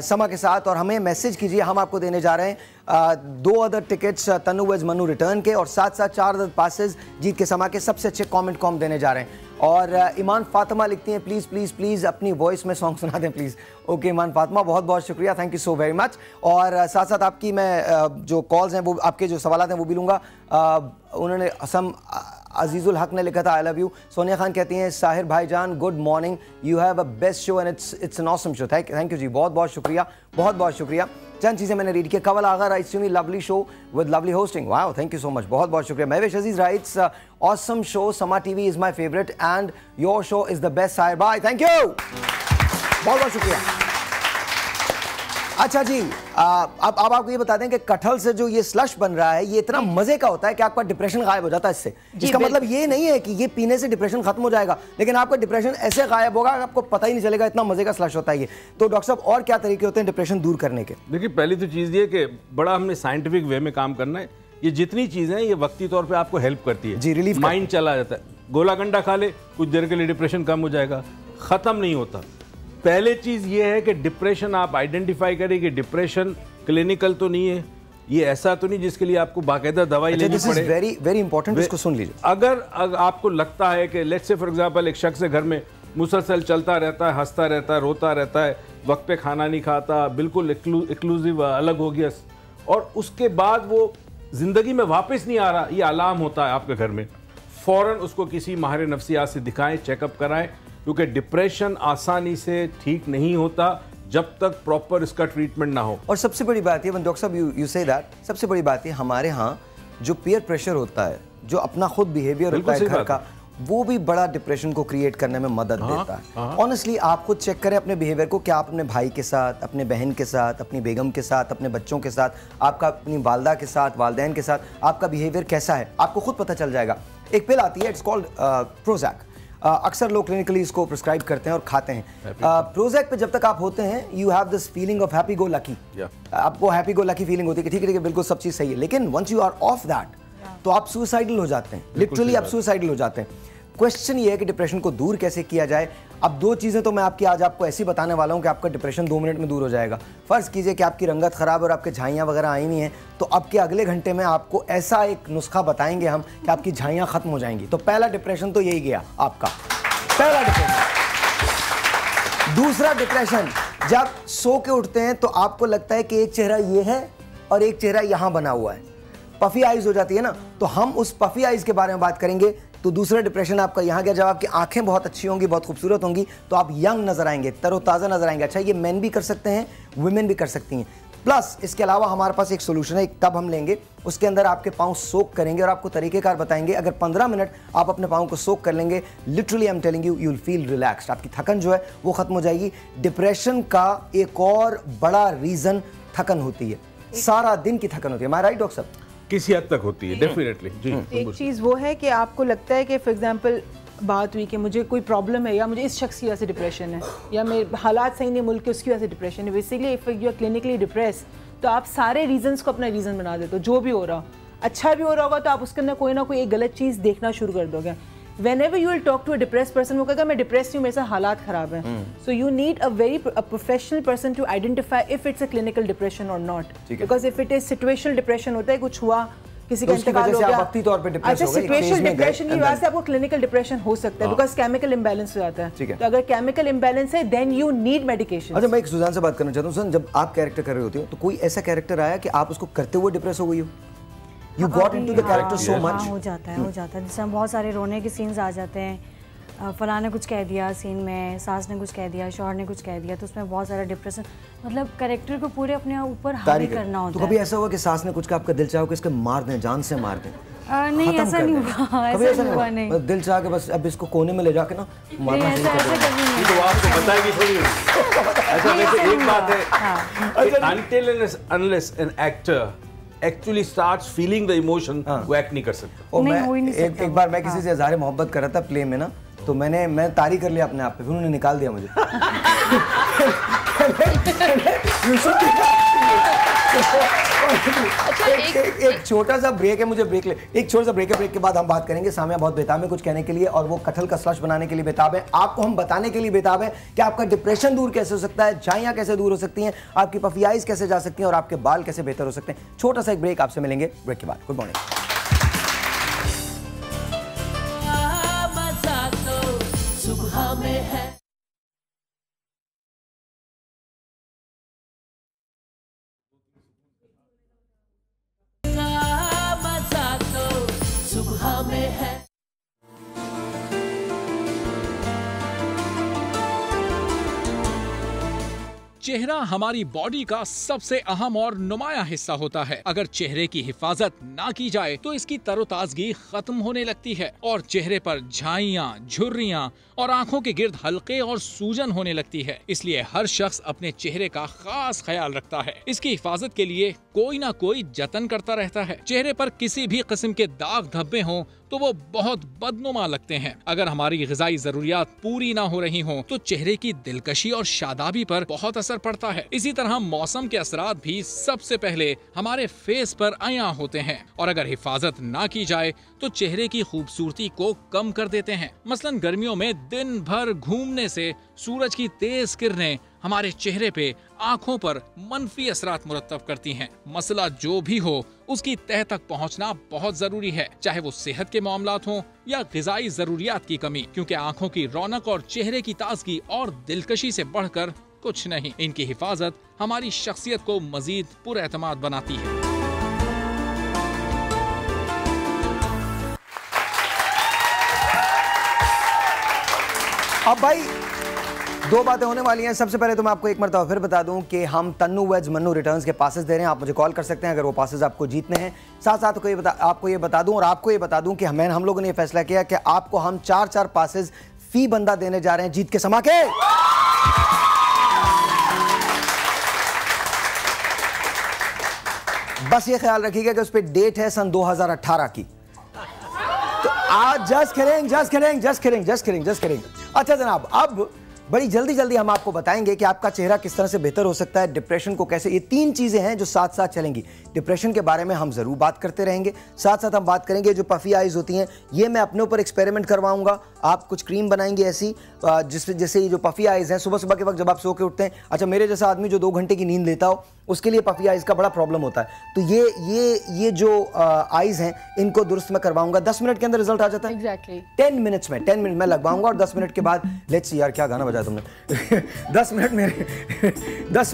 /समा के साथ और हमें मैसेज कीजिए। हम आपको देने जा रहे हैं 2 अदर टिकट्स तनु वेज मनु रिटर्न के और साथ साथ 4 अदर पासेस जीत के समा के सबसे अच्छे कमेंट कॉम देने जा रहे हैं। और ईमान फातिमा लिखती हैं प्लीज़ प्लीज़ प्लीज़ अपनी वॉइस में सॉन्ग सुना दें प्लीज़। ओके ईमान फातिमा, बहुत बहुत शुक्रिया, thank you so very much. और साथ साथ आपकी मैं जो कॉल्स हैं वो आपके जो सवाल हैं वो भी लूँगा। उन्होंने असम अजीजुल हक ने लिखा था I love you. Sonia Khan कहती हैं साहिर भाईजान good morning, you have a best show and it's an awesome show. Thank you जी, बहुत बहुत शुक्रिया, बहुत बहुत शुक्रिया। चंद चीज़ें मैंने रीड की। Kawal Agha writes me lovely show with lovely hosting, wow thank you so much, बहुत बहुत शुक्रिया। Mahwish Aziz writes awesome show, Samaa TV is my favourite and your show is the best. Sahir भाई थैंक यू, बहुत बहुत शुक्रिया। अच्छा जी, अब आपको ये बता दें कि कटहल से जो ये स्लश बन रहा है ये इतना मजे का होता है कि आपका डिप्रेशन गायब हो जाता है इससे। इसका मतलब ये नहीं है कि ये पीने से डिप्रेशन खत्म हो जाएगा, लेकिन आपका डिप्रेशन ऐसे गायब होगा आपको पता ही नहीं चलेगा, इतना मजे का स्लश होता है ये। तो डॉक्टर साहब और क्या तरीके होते हैं डिप्रेशन दूर करने के? देखिए, पहली तो चीज़ ये कि बड़ा हमने साइंटिफिक वे में काम करना है। ये जितनी चीज़ें हैं ये वक्ती तौर पर आपको हेल्प करती है जी, रिलीफ माइंड चला जाता है। गोला गंडा खा ले, कुछ देर के लिए डिप्रेशन कम हो जाएगा, ख़त्म नहीं होता। पहले चीज़ ये है कि डिप्रेशन आप आइडेंटिफाई करें कि डिप्रेशन क्लिनिकल तो नहीं है, ये ऐसा तो नहीं जिसके लिए आपको बाकायदा दवाई लेनी पड़े। वेरी वेरी इंपॉर्टेंट, इसको सुन लीजिए। अगर आपको लगता है कि लेट्स से फॉर एग्जांपल एक शख्स घर में मुसलसल चलता रहता है, हंसता रहता है, रोता रहता है, वक्त पे खाना नहीं खाता, बिल्कुल एक्लूसिव अलग हो गया, और उसके बाद वो ज़िंदगी में वापस नहीं आ रहा, ये अलार्म होता है आपके घर में। फ़ौरन उसको किसी माहिर नफ्सियात से दिखाएं, चेकअप कराएं, क्योंकि डिप्रेशन आसानी से ठीक नहीं होता जब तक प्रॉपर इसका ट्रीटमेंट ना हो। और सबसे बड़ी बात ये डॉक्टर साहब यू से दैट, सबसे बड़ी बात ये हमारे यहाँ जो पीयर प्रेशर होता है, जो अपना खुद बिहेवियर होता है घर का, वो भी बड़ा डिप्रेशन को क्रिएट करने में मदद देता है। ऑनेस्टली आप खुद चेक करें अपने बिहेवियर को, क्या आप अपने भाई के साथ, अपने बहन के साथ, अपनी बेगम के साथ, अपने बच्चों के साथ, आपका अपनी वालदा के साथ, वालदैन के साथ आपका बिहेवियर कैसा है, आपको खुद पता चल जाएगा। एक पिल आती है, इट्स कॉल्ड प्रोजैक। अक्सर लोग क्लिनिकली इसको प्रिस्क्राइब करते हैं और खाते हैं। प्रोजैक पे जब तक आप होते हैं you have this feeling of happy go lucky, आपको हैप्पी गो लकी फीलिंग होती है कि ठीक है बिल्कुल सब चीज़ सही है, लेकिन once you are off that तो आप सुसाइडल हो जाते हैं, लिटरली आप सुसाइडल हो जाते हैं। क्वेश्चन ये है कि डिप्रेशन को दूर कैसे किया जाए। अब 2 चीज़ें तो मैं आज आपको ऐसी बताने वाला हूँ कि आपका डिप्रेशन 2 मिनट में दूर हो जाएगा। फ़र्ज़ कीजिए कि आपकी रंगत ख़राब और आपके झाइयाँ वगैरह आई नहीं हैं, तो अब के अगले घंटे में आपको ऐसा एक नुस्खा बताएंगे हम कि आपकी झाइयाँ ख़त्म हो जाएंगी। तो पहला डिप्रेशन तो यही गया आपका, पहला डिप्रेशन। दूसरा डिप्रेशन, जब सो के उठते हैं तो आपको लगता है कि एक चेहरा ये है और एक चेहरा यहाँ बना हुआ है, पफी आइज हो जाती है ना, तो हम उस पफी आइज के बारे में बात करेंगे। तो दूसरा डिप्रेशन आपका यहाँ गया, जब आपकी आंखें बहुत अच्छी होंगी, बहुत खूबसूरत होंगी, तो आप यंग नजर आएंगे, तरोताज़ा नजर आएंगे। अच्छा, ये मेन भी कर सकते हैं, वुमेन भी कर सकती हैं। प्लस इसके अलावा हमारे पास एक सोल्यूशन है, एक टब हम लेंगे, उसके अंदर आपके पाँव सोक करेंगे और आपको तरीक़ेकार बताएंगे। अगर 15 मिनट आप अपने पाँव को सोक कर लेंगे, literally I am telling you, you will feel relaxed, आपकी थकन जो है वो खत्म हो जाएगी। डिप्रेशन का एक और बड़ा रीज़न थकन होती है, सारा दिन की थकन होती है। मैं राइट डॉक्टर साहब? किसी हद तक होती है, डेफिनेटली जी। एक चीज़ वो है कि आपको लगता है कि फॉर एग्जांपल बात हुई कि मुझे कोई प्रॉब्लम है या मुझे इस शख्स की वजह से डिप्रेशन है या मेरे हालात सही नहीं मुल्क के उसकी वजह से डिप्रेशन है। Basically if you are clinically depress तो आप सारे रीजंस को अपना रीज़न बना देते हो। जो भी हो रहा, अच्छा भी हो रहा होगा तो आप उसके अंदर कोई ना कोई एक गलत चीज़ देखना शुरू कर दोगे। Whenever you will talk to a depressed person, वो कहेगा मैं डिप्रेस हूँ, मेरे साथ हालात ख़राब हैं। So you need a professional person to identify if it's a clinical depression or not. Because if it is situational depression होता है, कुछ हुआ, किसी का इंतकाल हो गया, अच्छा सिचुएशनल डिप्रेशन की वजह से आपको क्लिनिकल डिप्रेशन हो सकता है, बिकॉज केमिकल इम्बैलेंस हो जाता है। तो अगर केमिकल इम्बैलेंस है देन यू नीड मेडिकेशन। अच्छा, मैं एक सुजान से बात करना चाहता हूँ। सुजान, जब आप कैरेक्टर कर रहे होते हो तो कोई ऐसा कैरेक्टर आया कि आप उसको करते हुए डिप्रेस हो गई हो? You got into the character so much. हो जाता है जैसे हम बहुत सारे रोने के सीन्स आ जाते हैं, फलां ने कुछ कह दिया सीन में, सास ने कुछ कह दिया, शौहर ने कुछ कह दिया, तो उसमें बहुत सारा डिप्रेशन, मतलब कैरेक्टर को पूरे अपने ऊपर हावी करना होता है। तो कभी ऐसा हुआ कि सास ने कुछ कहा, आपका दिल चाहो कि इसके मार दें, जान से मार दें? नहीं, ऐसा नहीं हुआ, ऐसा हुआ नहीं। दिल चाह के बस अब इसको कोने में ले जाके ना मारना शुरू कर दें। तो आपको बताएगी थोड़ी। अच्छा, वैसे एक बात है, until unless an actor actually starts feeling the emotion, वो एक्ट नहीं कर सकता। और मैं एक बार मैं किसी से इज़हार मोहब्बत कर रहा था प्ले में ना, तो मैं तारी कर लिया अपने आप पे, फिर उन्होंने निकाल दिया मुझे। एक छोटा सा ब्रेक है, मुझे ब्रेक ले, एक छोटा सा ब्रेक है, ब्रेक के बाद हम बात करेंगे। सामिया बहुत बेताब है कुछ कहने के लिए, और वो कटहल का स्लश बनाने के लिए बेताब है। आपको हम बताने के लिए बेताब है कि आपका डिप्रेशन दूर कैसे हो सकता है, झाइयां कैसे दूर हो सकती हैं, आपकी पफी आइज कैसे जा सकती हैं, और आपके बाल कैसे बेहतर हो सकते हैं। छोटा सा एक ब्रेक, आपसे मिलेंगे ब्रेक के बाद। Good morning. सुबह में है मजा तो सुबह में है। चेहरा हमारी बॉडी का सबसे अहम और नुमाया हिस्सा होता है। अगर चेहरे की हिफाजत ना की जाए तो इसकी तरोताजगी खत्म होने लगती है और चेहरे पर झाइयां, झुर्रियां और आंखों के गिर्द हल्के और सूजन होने लगती है। इसलिए हर शख्स अपने चेहरे का खास ख्याल रखता है। इसकी हिफाजत के लिए कोई ना कोई जतन करता रहता है। चेहरे पर किसी भी किस्म के दाग धब्बे हों तो वो बहुत बदनुमा लगते हैं। अगर हमारी गिज़ाई जरूरियात पूरी ना हो रही हों तो चेहरे की दिलकशी और शादाबी पर बहुत असर पड़ता है। इसी तरह मौसम के असरात भी सबसे पहले हमारे फेस पर आया होते हैं, और अगर हिफाजत ना की जाए तो चेहरे की खूबसूरती को कम कर देते हैं। मसलन गर्मियों में दिन भर घूमने से सूरज की तेज किरणें हमारे चेहरे पे, आंखों पर मनफी असरात मुरतब करती हैं। मसला जो भी हो उसकी तह तक पहुंचना बहुत जरूरी है, चाहे वो सेहत के मामलात हों या ग़िज़ाई जरूरियात की कमी, क्योंकि आंखों की रौनक और चेहरे की ताजगी और दिलकशी से बढ़कर कुछ नहीं। इनकी हिफाजत हमारी शख्सियत को मजीद पुरएतमाद बनाती है। अब भाई दो बातें होने वाली हैं। सबसे पहले तो मैं आपको एक मरतबा फिर बता दूं कि हम तन्नू वेज मन्नू रिटर्न्स के पासेस दे रहे हैं। आप मुझे कॉल कर सकते हैं अगर वो पासेस आपको जीतने हैं। साथ साथ आपको ये बता दूं और आपको ये बता दूं कि हम लोगों ने ये फैसला किया कि आपको हम 4 पासेस फी बंदा देने जा रहे हैं जीत के समा के। बस ये ख्याल रखिएगा कि उस पर डेट है सन 2018 की। तो आज जस्ट किडिंग। अच्छा जनाब, अब बड़ी जल्दी हम आपको बताएंगे कि आपका चेहरा किस तरह से बेहतर हो सकता है, डिप्रेशन को कैसे, ये 3 चीजें हैं जो साथ साथ चलेंगी। डिप्रेशन के बारे में हम जरूर बात करते रहेंगे, साथ साथ हम बात करेंगे जो पफी आइज होती हैं, ये मैं अपने ऊपर एक्सपेरिमेंट करवाऊंगा। आप कुछ क्रीम बनाएंगे ऐसी जैसे ये जो पफी आइज हैं, सुबह के वक्त जब आप सो के उठते हैं, अच्छा मेरे जैसा आदमी जो 2 घंटे की नींद लेता हो उसके लिए पफी आइज का बड़ा प्रॉब्लम होता है। तो ये जो आइज हैं इनको दुरुस्त मैं करवाऊंगा। 10 मिनट के अंदर रिजल्ट आ जाता है। Exactly. 10 मिनट में लगवाऊंगा और 10 मिनट के बाद लेट्स सी यार क्या गाना बजाया तुमने 10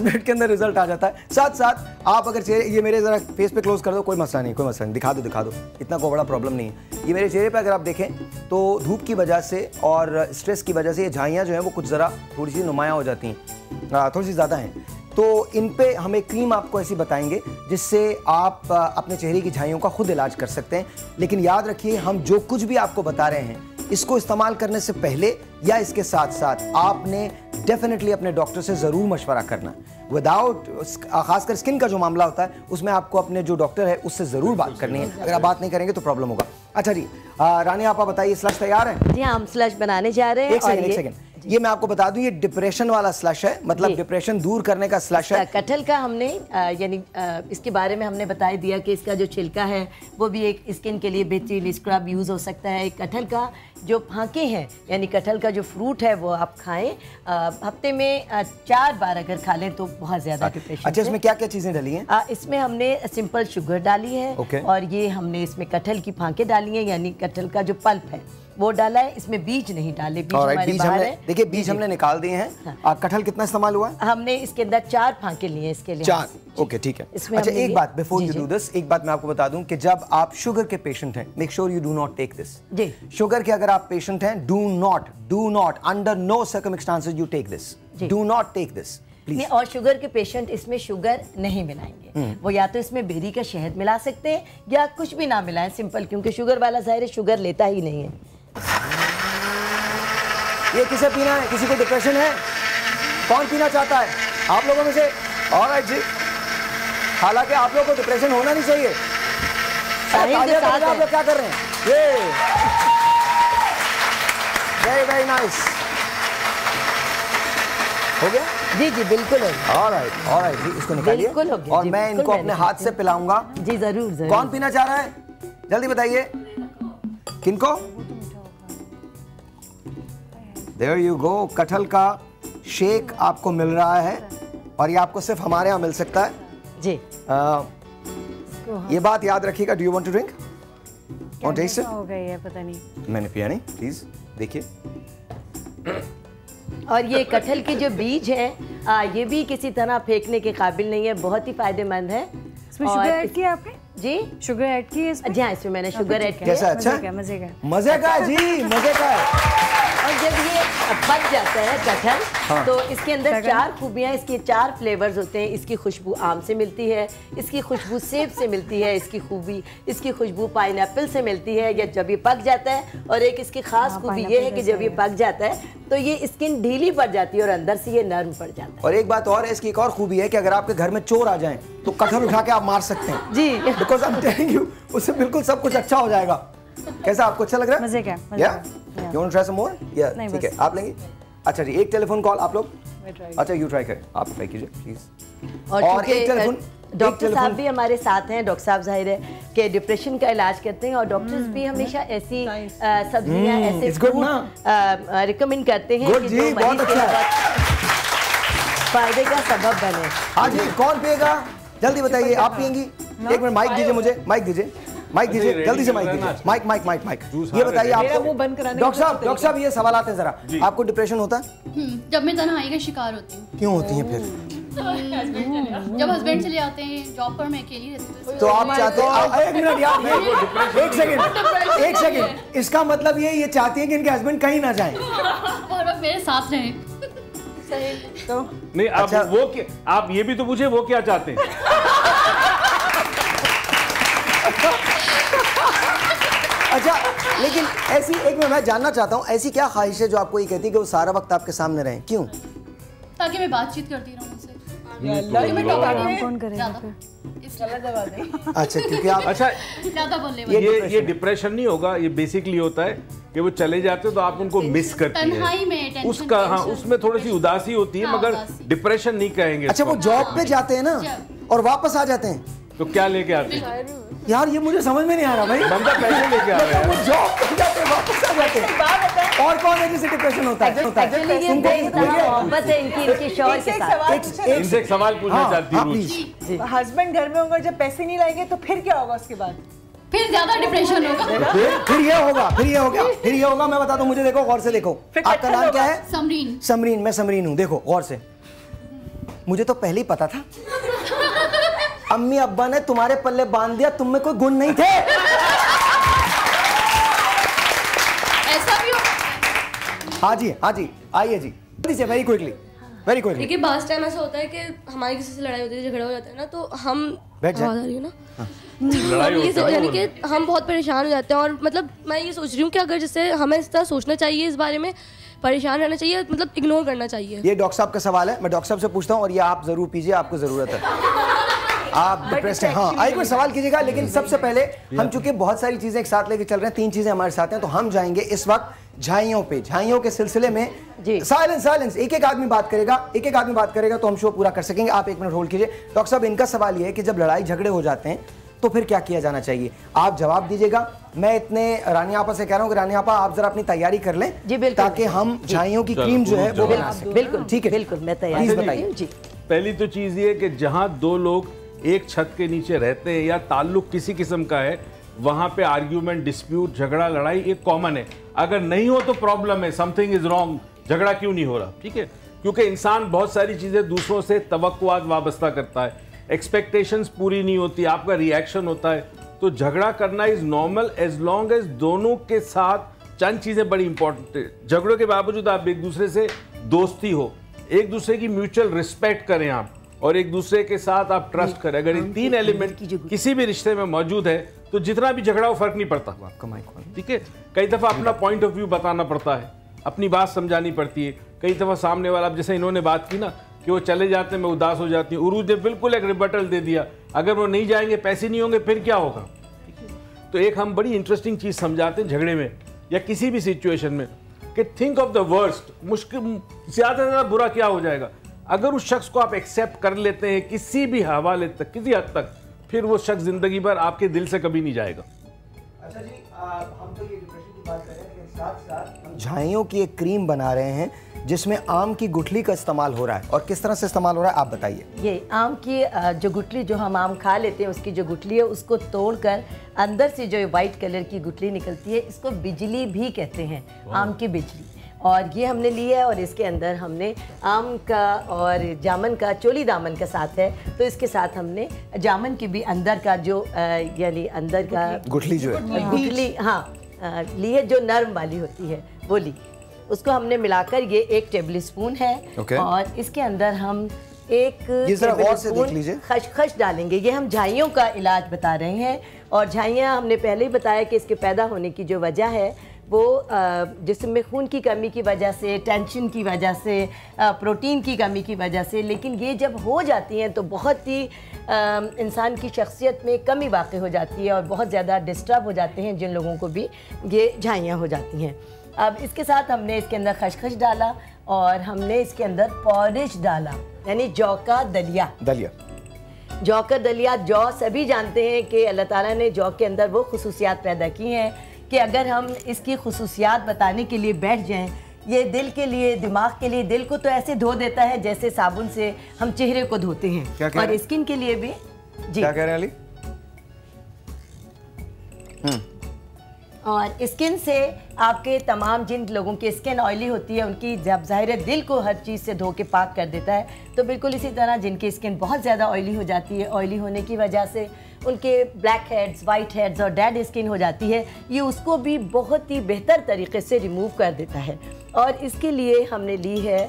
मिनट के अंदर रिजल्ट आ जाता है। साथ साथ आप अगर चेहरे, ये मेरे जरा फेस पे क्लोज कर दो, कोई मसला नहीं, दिखा दो, इतना कोई बड़ा प्रॉब्लम नहीं है। ये मेरे चेहरे पे अगर आप देखें तो धूप की वजह से और स्ट्रेस की वजह से ये झाइयाँ जो हैं वो कुछ ज़रा थोड़ी सी नुमायाँ हो जाती हैं, थोड़ी सी ज़्यादा हैं। तो इन पे हम एक क्रीम आपको ऐसी बताएंगे जिससे आप अपने चेहरे की झाइयों का खुद इलाज कर सकते हैं। लेकिन याद रखिए, हम जो कुछ भी आपको बता रहे हैं इसको इस्तेमाल करने से पहले या इसके साथ साथ आपने डेफिनेटली अपने डॉक्टर से ज़रूर मशवरा करना है। विदाउट, खासकर स्किन का जो मामला होता है उसमें आपको अपने जो डॉक्टर है उससे ज़रूर बात करनी है। अगर आप बात नहीं करेंगे तो प्रॉब्लम होगा। अच्छा जी, रानी आप बताइए, स्लश तैयार है? जी हम स्लश बनाने जा रहे हैं। एक सेकंड, ये मैं आपको बता दूं, ये डिप्रेशन वाला स्लश है, मतलब डिप्रेशन दूर करने का स्लश है। कटहल का हमने यानी इसके बारे में हमने बता दिया कि इसका जो छिलका है वो भी एक स्किन के लिए बेहतरीन स्क्रब यूज़ हो सकता है। कटहल का जो फांके हैं यानी कटहल का जो फ्रूट है वो आप खाएं, हफ्ते में 4 बार अगर खा लें तो बहुत ज़्यादा डिप्रेशन। अच्छा, इसमें क्या क्या चीज़ें डाली हैं? इसमें हमने सिंपल शुगर डाली है और ये हमने इसमें कटहल की फांके डाली हैं, यानी कटहल का जो पल्प है वो डाला है। इसमें बीज नहीं डाले, बीज हमारे बाहर है। देखिए बीज हमने निकाल दिए हैं। कटहल कितना इस्तेमाल हुआ है? हमने इसके अंदर 4 फांके लिए इसके लिए। 4, ओके ठीक है। अच्छा एक बात, बिफोर यू डू दिस, एक बात मैं आपको बता दूं कि जब आप शुगर के पेशेंट हैं, make sure you do not take this. जी, शुगर के अगर आप पेशेंट हैं, do not under no circumstances you take this, do not take this please. और शुगर के पेशेंट इसमें शुगर नहीं मिलाएंगे, वो या तो इसमें बेरी का शहद मिला सकते हैं या कुछ भी ना मिलाएं, सिंपल, क्योंकि शुगर वाला ज़ाहिर शुगर लेता ही नहीं है। ये किसे पीना है? किसी को डिप्रेशन है? कौन पीना चाहता है आप लोगों में से? ऑलराइट जी, हालांकि आप लोगों को डिप्रेशन होना नहीं चाहिए। आप लोग क्या कर रहे हैं? ये वेरी नाइस। हो गया? जी जी बिल्कुल होगा। ऑलराइट जी, इसको निकालिए। बिल्कुल हो गया और जी, मैं बिल्कुल इनको अपने हाथ से पिलाऊंगा। जी जरूर जरूर। कौन पीना चाह रहा है, जल्दी बताइए। किनको? There you go. कटहल का शेक आपको मिल रहा है और ये आपको सिर्फ हमारे यहाँ मिल सकता है जी। ये बात याद रखिएगा। Do you want to drink? और टेस्ट इट? हो गई है पता नहीं। मैंने पिया नहीं, प्लीज देखिए। और ये कटहल के जो बीज हैं ये भी किसी तरह फेंकने के काबिल नहीं है, बहुत ही फायदेमंद है। इसमें शुगर ऐड किया आपने? जी शुगर ऐड की है इसमें? जी हाँ, इसमें मैंने शुगर ऐड किया। कैसा? अच्छा मजे का मजे का है जी, मजे का है। और जब ये पक जाता है कटहल हाँ। तो इसके अंदर 4 खूबियाँ, इसके 4 फ्लेवर्स होते हैं। इसकी खुशबू आम से मिलती है, इसकी खुशबू सेब से मिलती है, इसकी खुशबू पाइनएप्पल से मिलती है या जब ये पक जाता है। और एक इसकी खास खूबी ये है कि जब ये पक जाता है तो ये स्किन ढीली पड़ जाती है और अंदर से ये नरम पड़ जाता है। और एक बात और है, इसकी एक और खूबी है कि अगर आपके घर में चोर आ जाएं तो कटहल उठा के आप मार सकते हैं जी, because I am telling you, उससे बिल्कुल सब कुछ अच्छा हो जाएगा। कैसा, आपको अच्छा लग रहा है? मजे का। You want to try some more? या ठीक है, आप लेंगे? अच्छा जी, एक टेलीफोन कॉल आप लोग। अच्छा यू ट्राई करें, आप ट्राई कीजिए प्लीज। और एक टेलीफोन, डॉक्टर साहब भी हमारे साथ हैं। डॉक्टर साहब जाहिर है कि डिप्रेशन का इलाज करते हैं और डॉक्टर्स भी हमेशा ऐसी सब्जियां, ऐसे फ्रूट रिकमेंड करते हैं कि जो मरीज के फायदे का सबब बने। हाँ जी, कौन पिएगा जल्दी बताइए। आप पिएंगी? एक मिनट माइक दीजिए मुझे, माइक दीजिए, माइक दीजिए, जल्दी से माइक दीजिए। Mic mic mic mic. ये बताइए आपको, डॉक्टर साहब ये सवाल आते हैं जरा, आपको डिप्रेशन होता है? जब मैं तन्हाई का शिकार होती हूँ। क्यों होती है फिर? जब हस्बैंड चले जाते हैं जॉब पर, मैं अकेली रहती हूँ। तो आप चाहते हैं, एक मिनट यार, एक सेकंड, इसका मतलब ये चाहती है कि इनके हस्बैंड कहीं ना जाएं और अब मेरे साथ रहें। तो नहीं, अच्छा, वो क्या, आप ये भी तो पूछे वो क्या चाहते हैं। अच्छा, लेकिन ऐसी एक मैं जानना चाहता हूँ, ऐसी क्या ख्वाहिश है जो आपको ये कहती है कि वो सारा वक्त आपके सामने रहें? क्यों? ताकि मैं बातचीत करती रहूं उनसे। कौन करेगा? अच्छा, क्योंकि आप ज्यादा बोलने वाले। ये डिप्रेशन नहीं होगा, ये बेसिकली होता है कि वो चले जाते हो तो आप उनको मिस करती है। उसका हाँ, उसमें थोड़ी सी उदासी होती है, मगर डिप्रेशन नहीं कहेंगे। अच्छा, वो जॉब पे जाते हैं ना और वापस आ जाते हैं तो क्या लेके आते हैं? यार ये मुझे समझ में नहीं आ रहा भाई। बंदा पैसे लेके आ रहा है, वो जॉब पे जाते हैं वापस आ जाते हैं। और कौन है जिसे डिप्रेशन होता है? इनसे एक सवाल पूछना चाहती हूँ। हस्बैंड घर में होगा, जब पैसे नहीं लाएंगे तो फिर क्या होगा उसके बाद? फिर ज्यादा डिप्रेशन होगा। फिर ये होगा। मैं बता दूं, मुझे देखो, गौर से देखो। आपका नाम क्या है? समरीन। समरीन, मैं समरीन हूँ। देखो गौर से, मुझे तो पहले ही पता था। अम्मी अब्बा ने तुम्हारे पल्ले बांध दिया, तुम में कोई गुण नहीं थे। ऐसा भी हो? हाँ जी, आइए जी, वेरी क्विकली। देखिए, बास टाइम ऐसा होता है कि हमारी किसी से लड़ाई होती है, झगड़ा हो जाता है ना, तो हम यानी कि हम बहुत परेशान हो जाते हैं। और मतलब मैं ये सोच रही हूँ कि अगर जैसे हमें इस तरह सोचना चाहिए, इस बारे में परेशान रहना चाहिए, मतलब इग्नोर करना चाहिए। ये डॉक्टर साहब का सवाल है, मैं डॉक्टर साहब से पूछता हूँ और ये आप जरूर पीजिए, आपको जरूरत है। आप डिप्रेस्ड हैं? हाँ, आइए कोई सवाल कीजिएगा। लेकिन सबसे पहले हम चूंकि बहुत सारी चीजें एक साथ लेके चल रहे हैं, 3 चीजें हमारे साथ हैं, तो हम जाएंगे इस वक्त झाइयों पे। झाइयों के सिलसिले में साइलेंस, एक आदमी बात करेगा तो हम शो पूरा कर सकेंगे। आप 1 मिनट होल्ड कीजिए। डॉक्टर साहब, इनका सवाल ये है कि जब लड़ाई झगड़े हो जाते हैं तो फिर क्या किया जाना चाहिए? आप जवाब दीजिएगा। मैं इतने रानी आपा से कह रहा हूँ कि रानी आपा आप जरा अपनी तैयारी कर लें जी, ताकि हम झाइयों की क्रीम जो है वो बना सकें। बिल्कुल ठीक है, बिल्कुल मैं तैयार बताइए जी। पहली तो चीज ये कि जहां 2 लोग एक छत के नीचे रहते हैं या ताल्लुक किसी किस्म का है, वहां पे आर्ग्यूमेंट, डिस्प्यूट, झगड़ा, लड़ाई एक कॉमन है। अगर नहीं हो तो प्रॉब्लम है, समथिंग इज रॉन्ग। झगड़ा क्यों नहीं हो रहा? ठीक है, क्योंकि इंसान बहुत सारी चीजें दूसरों से तवक्कुआत वाबस्ता करता है, एक्सपेक्टेशंस पूरी नहीं होती, आपका रिएक्शन होता है, तो झगड़ा करना is normal as long as दोनों के साथ चंद चीजें बड़ी इंपॉर्टेंट है। झगड़ों के बावजूद आप एक दूसरे से दोस्ती हो, एक दूसरे की म्यूचुअल रिस्पेक्ट करें आप, और एक दूसरे के साथ आप ट्रस्ट करें। अगर ये 3 एलिमेंट किसी भी रिश्ते में मौजूद है तो जितना भी झगड़ा हो फर्क नहीं पड़ता। ठीक है, कई दफा अपना पॉइंट ऑफ व्यू बताना पड़ता है, अपनी बात समझानी पड़ती है। कई दफा सामने वाला, अब जैसे इन्होंने बात की ना कि वो चले जाते हैं, मैं उदास हो जाती हूँ, उरूज ने बिल्कुल एक रिबटल दे दिया, अगर वो नहीं जाएंगे, पैसे नहीं होंगे, फिर क्या होगा? तो एक हम बड़ी इंटरेस्टिंग चीज समझाते हैं झगड़े में या किसी भी सिचुएशन में कि थिंक ऑफ द वर्स्ट, मुश्किल ज्यादा से ज्यादा बुरा क्या हो जाएगा। अगर उस शख्स को आप एक्सेप्ट कर लेते हैं किसी भी हवाले तक, किसी हद तक, फिर वो शख्स जिंदगी भर आपके दिल से कभी नहीं जाएगा। अच्छा जी, हम तो ये डिप्रेशन की बात कर रहे हैं, लेकिन साथ साथ हम झाइयों की एक क्रीम बना रहे हैं जिसमें आम की गुठली का इस्तेमाल हो रहा है, और किस तरह से इस्तेमाल हो रहा है आप बताइए। ये आम की जो गुठली, जो हम आम खा लेते हैं उसकी जो गुठली है, उसको तोड़कर अंदर से जो वाइट कलर की गुठली निकलती है, इसको बिजली भी कहते हैं, आम की बिजली। और ये हमने लिया है, और इसके अंदर हमने आम का और जामन का, चोली दामन का साथ है, तो इसके साथ हमने जामन की भी अंदर का जो यानी अंदर का गुठली जो है, गुठली, हाँ ली है, जो नर्म वाली होती है वो ली, उसको हमने मिलाकर, ये 1 टेबल स्पून है। और इसके अंदर हम 1 टेबल स्पून खसखस डालेंगे। ये हम झाइयों का इलाज बता रहे हैं, और झाइयाँ हमने पहले ही बताया कि इसके पैदा होने की जो वजह है वो जिस्म खून की कमी की वजह से, टेंशन की वजह से, प्रोटीन की कमी की वजह से, लेकिन ये जब हो जाती हैं तो बहुत ही इंसान की शख्सियत में कमी वाक़ई हो जाती है, और बहुत ज़्यादा डिस्टर्ब हो जाते हैं जिन लोगों को भी ये झाइयाँ हो जाती हैं। अब इसके साथ हमने इसके अंदर खसखस डाला, और हमने इसके अंदर पॉरिश डाला, यानी जौ का दलिया। जौ का दलिया, जौ सभी जानते हैं कि अल्लाह ताला ने जौ के अंदर वो खुसूसियात पैदा की हैं कि अगर हम इसकी खुसूसियात बताने के लिए बैठ जाएं, ये दिल के लिए, दिमाग के लिए, दिल को तो ऐसे धो देता है जैसे साबुन से हम चेहरे को धोते हैं, और स्किन के लिए भी। जी क्या कह रहे हैं अली? और स्किन से आपके तमाम जिन लोगों की स्किन ऑयली होती है, उनकी जब ज़ाहिर है दिल को हर चीज़ से धो के पाक कर देता है, तो बिल्कुल इसी तरह जिनकी स्किन बहुत ज़्यादा ऑयली हो जाती है, ऑयली होने की वजह से उनके ब्लैक हेड्स, वाइट हेड्स और डेड स्किन हो जाती है, ये उसको भी बहुत ही बेहतर तरीके से रिमूव कर देता है। और इसके लिए हमने ली है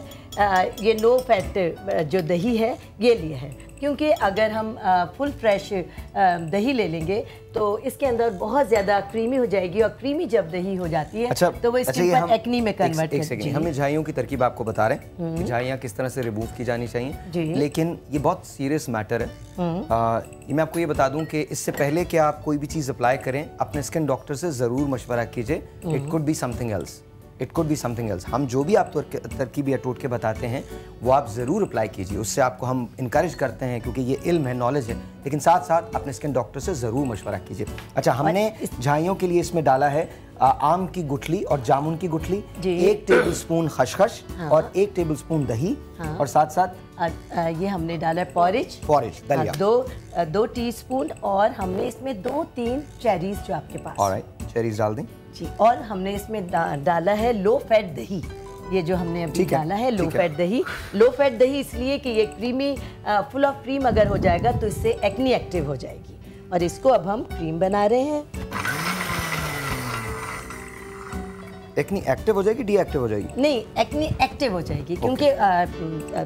ये लो फैट जो दही है, ये लिया है, क्योंकि अगर हम फुल फ्रेश दही ले लेंगे तो इसके अंदर बहुत ज़्यादा क्रीमी हो जाएगी, और क्रीमी जब दही हो जाती है तो वो स्किन पर एक्नी में कन्वर्ट करती है। हम झाइयों की तरकीब आपको बता रहे हैं कि झाइयाँ किस तरह से रिमूव की जानी चाहिए, लेकिन ये बहुत सीरियस मैटर है। ये मैं आपको ये बता दूं कि इससे पहले कि आप कोई भी चीज़ अप्लाई करें, अपने स्किन डॉक्टर से ज़रूर मशवरा कीजिए। It could be something else, it could be something else. हम जो भी आप तरकीब या टोटके बताते हैं वो आप ज़रूर अप्लाई कीजिए, उससे आपको हम इनकरेज करते हैं, क्योंकि ये इल्म है, नॉलेज है, लेकिन साथ साथ अपने स्किन डॉक्टर से ज़रूर मशवरा कीजिए। अच्छा, हमने झाइयों के लिए इसमें डाला है आम की गुठली और जामुन की गुठली, 1 टेबल स्पून खसखस, और 1 टेबल स्पून दही, और साथ साथ ये हमने डाला है पॉरिज दलिया, 2 टीस्पून, और हमने इसमें 2-3 चेरीज जो आपके पास। ऑलराइट, चेरीज डाल दें जी। और हमने इसमें डाला है लो फैट दही, ये जो हमने अभी डाला है लो फैट दही। लो फैट दही इसलिए कि ये क्रीमी, फुल ऑफ क्रीम अगर हो जाएगा तो इससे एक्नी एक्टिव हो जाएगी, और इसको अब हम क्रीम बना रहे हैं। एक्नी एक्टिव हो जाएगी, डीएक्टिव हो जाएगी? नहीं, एक्नी एक्टिव हो जाएगी, क्योंकि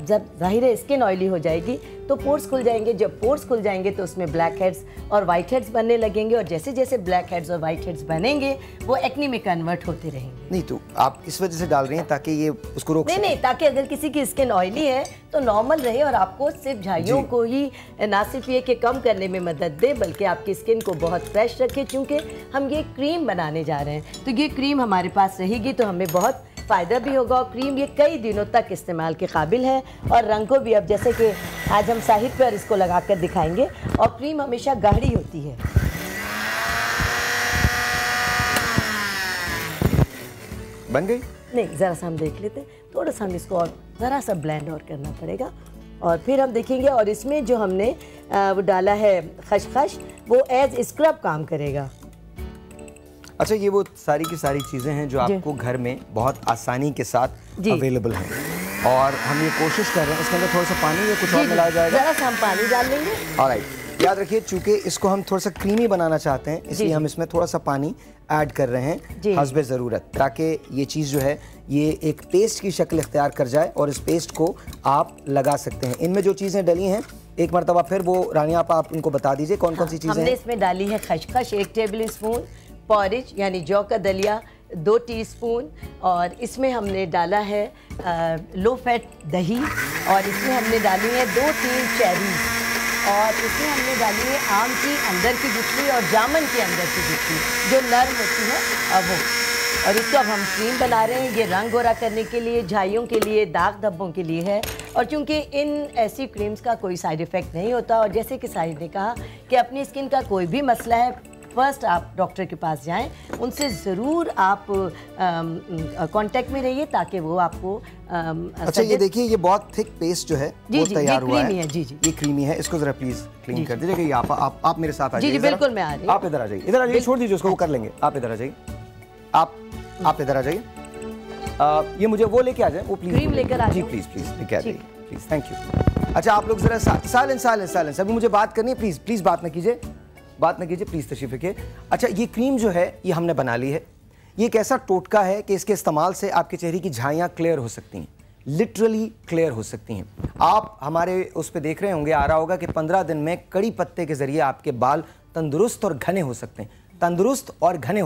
जब जाहिर है स्किन ऑयली हो जाएगी तो पोर्स खुल जाएंगे। जब पोर्स खुल जाएंगे तो उसमें ब्लैक हेड्स और वाइट हेड्स बनने लगेंगे, और जैसे जैसे ब्लैक हेड्स और वाइट हेड्स बनेंगे वो एक्नी में कन्वर्ट होते रहेंगे। नहीं, तो आप इस वजह से डाल रही हैं ताकि ये उसको रोक सके? नहीं, ताकि अगर किसी की स्किन ऑयली है तो नॉर्मल रहे, और आपको सिर्फ झाइयों को ही ना सिर्फ ये कि कम करने में मदद दे, बल्कि आपकी स्किन को बहुत फ्रेश रखे। चूँकि हम ये क्रीम बनाने जा रहे हैं, तो ये क्रीम हमारे पास रहेगी तो हमें बहुत फ़ायदा भी होगा, और क्रीम ये कई दिनों तक इस्तेमाल के काबिल है। और रंग को भी, अब जैसे कि आज हम साहिद पर इसको लगा कर दिखाएंगे, और क्रीम हमेशा गाढ़ी होती है। बन गई? नहीं, ज़रा सा हम देख लेते हैं, थोड़ा सा हम इसको और ज़रा सा ब्लेंड और करना पड़ेगा, और फिर हम देखेंगे। और इसमें जो हमने वो डाला है खसखस, वो एज स्क्रब काम करेगा। अच्छा, ये वो सारी की सारी चीज़ें हैं जो आपको घर में बहुत आसानी के साथ अवेलेबल हैं, और हम ये कोशिश कर रहे हैं। इसके अंदर थोड़ा सा पानी या कुछ और मिलाया जाएगा? ज़रा सा हम पानी डाल लेंगे। ऑलराइट, याद रखिए चूँकि इसको हम थोड़ा सा क्रीमी बनाना चाहते हैं, इसलिए हम इसमें थोड़ा सा पानी ऐड कर रहे हैं हस्बे ज़रूरत, ताकि ये चीज़ जो है ये एक पेस्ट की शक्ल इख्तियार कर जाए, और इस पेस्ट को आप लगा सकते हैं। इनमें जो चीज़ें डली हैं एक मरतबा फिर वो रानिया आप उनको बता दीजिए कौन कौन सी चीज़ें हमने इसमें डाली है खसखस 1 टेबल स्पून, पॉरिज यानी जौ का दलिया 2 टीस्पून, और इसमें हमने डाला है लो फैट दही, और इसमें हमने डाली है 2-3 चेरीज, और इसमें हमने डाली है आम की अंदर की गुठली और जामन के अंदर की गुठली जो नर्म होती है वो। और इसको अब हम क्रीम बना रहे हैं। ये रंग गोरा करने के लिए, झाइयों के लिए, दाग धब्बों के लिए है, और चूंकि इन ऐसी क्रीम्स का कोई साइड इफ़ेक्ट नहीं होता, और जैसे कि साहिद ने कहा कि अपनी स्किन का कोई भी मसला है, फर्स्ट आप डॉक्टर के पास जाएं, उनसे ज़रूर आप कांटेक्ट में रहिए ताकि वो आपको अच्छा ये देखिए, ये बहुत थिक पेस्ट जो है वो तैयार हुआ है। जी जी, ये क्रीमी है, इसको जरा प्लीज क्लीन कर दीजिए। आप मेरे साथ आ जाइए। जी बिल्कुल, मैं आ रही हूँ। आप इधर आ जाइए, इधर आ जाइए, छोड़ दीजिए उसको, वो कर लेंगे। आप इधर आ जाइए, आप इधर आ जाइए। ये मुझे वो लेके आ जाए, वो प्लीज क्रीम लेकर आ जी, प्लीज लेके आ जाइए प्लीज, थैंक यू। अच्छा आप लोग जरा साइलेंस, अभी मुझे बात करनी है, प्लीज बात ना कीजिए, प्लीज तशरीफ रखिए। अच्छा ये क्रीम जो है ये हमने बना ली है। ये एक ऐसा टोटका है कि इसके इस्तेमाल से आपके चेहरे की झाइयाँ क्लियर हो सकती हैं, लिटरली क्लियर हो सकती हैं। आप हमारे उस पर देख रहे होंगे, आ रहा होगा कि 15 दिन में कड़ी पत्ते के जरिए आपके बाल तंदुरुस्त और घने हो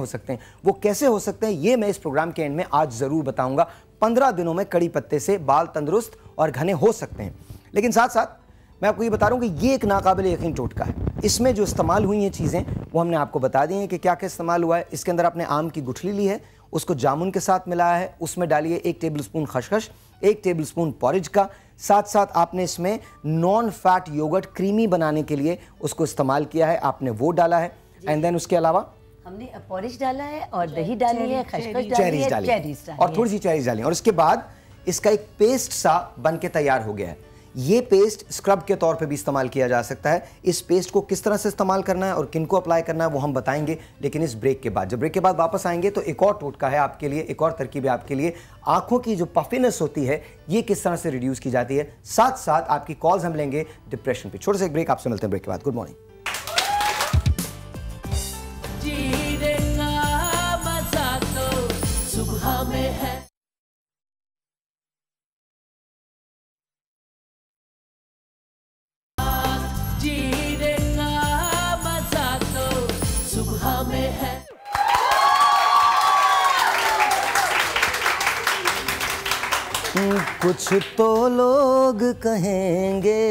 सकते हैं। वो कैसे हो सकते हैं ये मैं इस प्रोग्राम के एंड में आज ज़रूर बताऊंगा। 15 दिनों में कड़ी पत्ते से बाल तंदुरुस्त और घने हो सकते हैं। लेकिन साथ साथ मैं आपको ये बता रहा हूँ कि ये एक नाकाबिल यकीन टोटका है। इसमें जो इस्तेमाल हुई हैं चीज़ें वो हमने आपको बता दी हैं कि क्या क्या इस्तेमाल हुआ है। इसके अंदर आपने आम की गुठली ली है, उसको जामुन के साथ मिलाया है, उसमें डालिए 1 टेबलस्पून खसखस, 1 टेबलस्पून पॉरेज का, साथ साथ आपने इसमें नॉन फैट योगर्ट क्रीमी बनाने के लिए उसको इस्तेमाल किया है, आपने वो डाला है। एंड देन उसके अलावा हमने पॉरेज डाला है और दही डाली है, खसखस डाली है, चेरीज डाली और थोड़ी सी चेरीज डाली, और उसके बाद इसका एक पेस्ट सा बन के तैयार हो गया है। ये पेस्ट स्क्रब के तौर पे भी इस्तेमाल किया जा सकता है। इस पेस्ट को किस तरह से इस्तेमाल करना है और किनको अप्लाई करना है वो हम बताएंगे, लेकिन इस ब्रेक के बाद। जब ब्रेक के बाद वापस आएंगे तो एक और टोटका है आपके लिए, एक और तरकीब है आपके लिए। आंखों की जो पफिनेस होती है ये किस तरह से रिड्यूस की जाती है, साथ साथ आपकी कॉल्स हम लेंगे डिप्रेशन पे। छोटे से एक ब्रेक, आपसे मिलते हैं ब्रेक के बाद। Good morning. सुबह में है जीने का मजा, तो सुबह में है। कुछ तो लोग कहेंगे,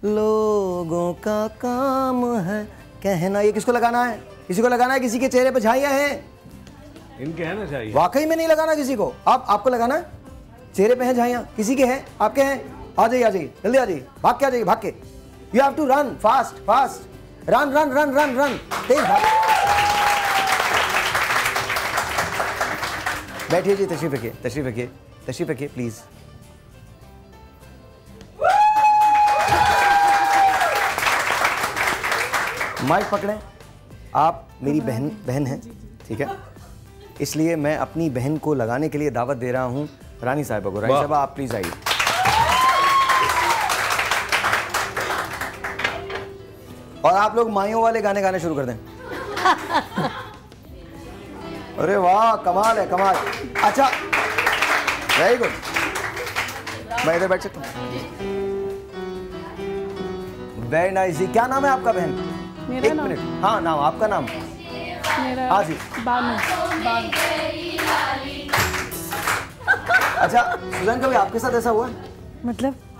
लोगों का काम है कहना। ये किसको लगाना है? किसी को लगाना है? किसी के चेहरे पे झाइयां हैं? इनके है ना चाहिए, वाकई में नहीं लगाना किसी को। आपको लगाना है? चेहरे पे हैं झाइयां? किसी के हैं? आपके हैं? आ जाइए जल्दी आ जाइए, भाग के आ जाइए, भाग के। You have to run fast, run तेज भाग। बैठिए जी, तशरीफ रखिए प्लीज। माइक पकड़ें। आप मेरी बहन हैं, ठीक है, इसलिए मैं अपनी बहन को लगाने के लिए दावत दे रहा हूं रानी साहिबा को। रानी साहिबा आप प्लीज आइए। और आप लोग माइयों वाले गाने गाने शुरू कर दें। अरे वाह, कमाल है, कमाल। अच्छा वेरी गुड, मैं इधर बैठ सकता हूँ? वेरी नाइस जी। क्या नाम है आपका बहन? मेरा नाम? मिनट, हाँ नाम, आपका नाम? मेरा हाँ जी, बानू। अच्छा सुजैन, कभी आपके साथ ऐसा हुआ है?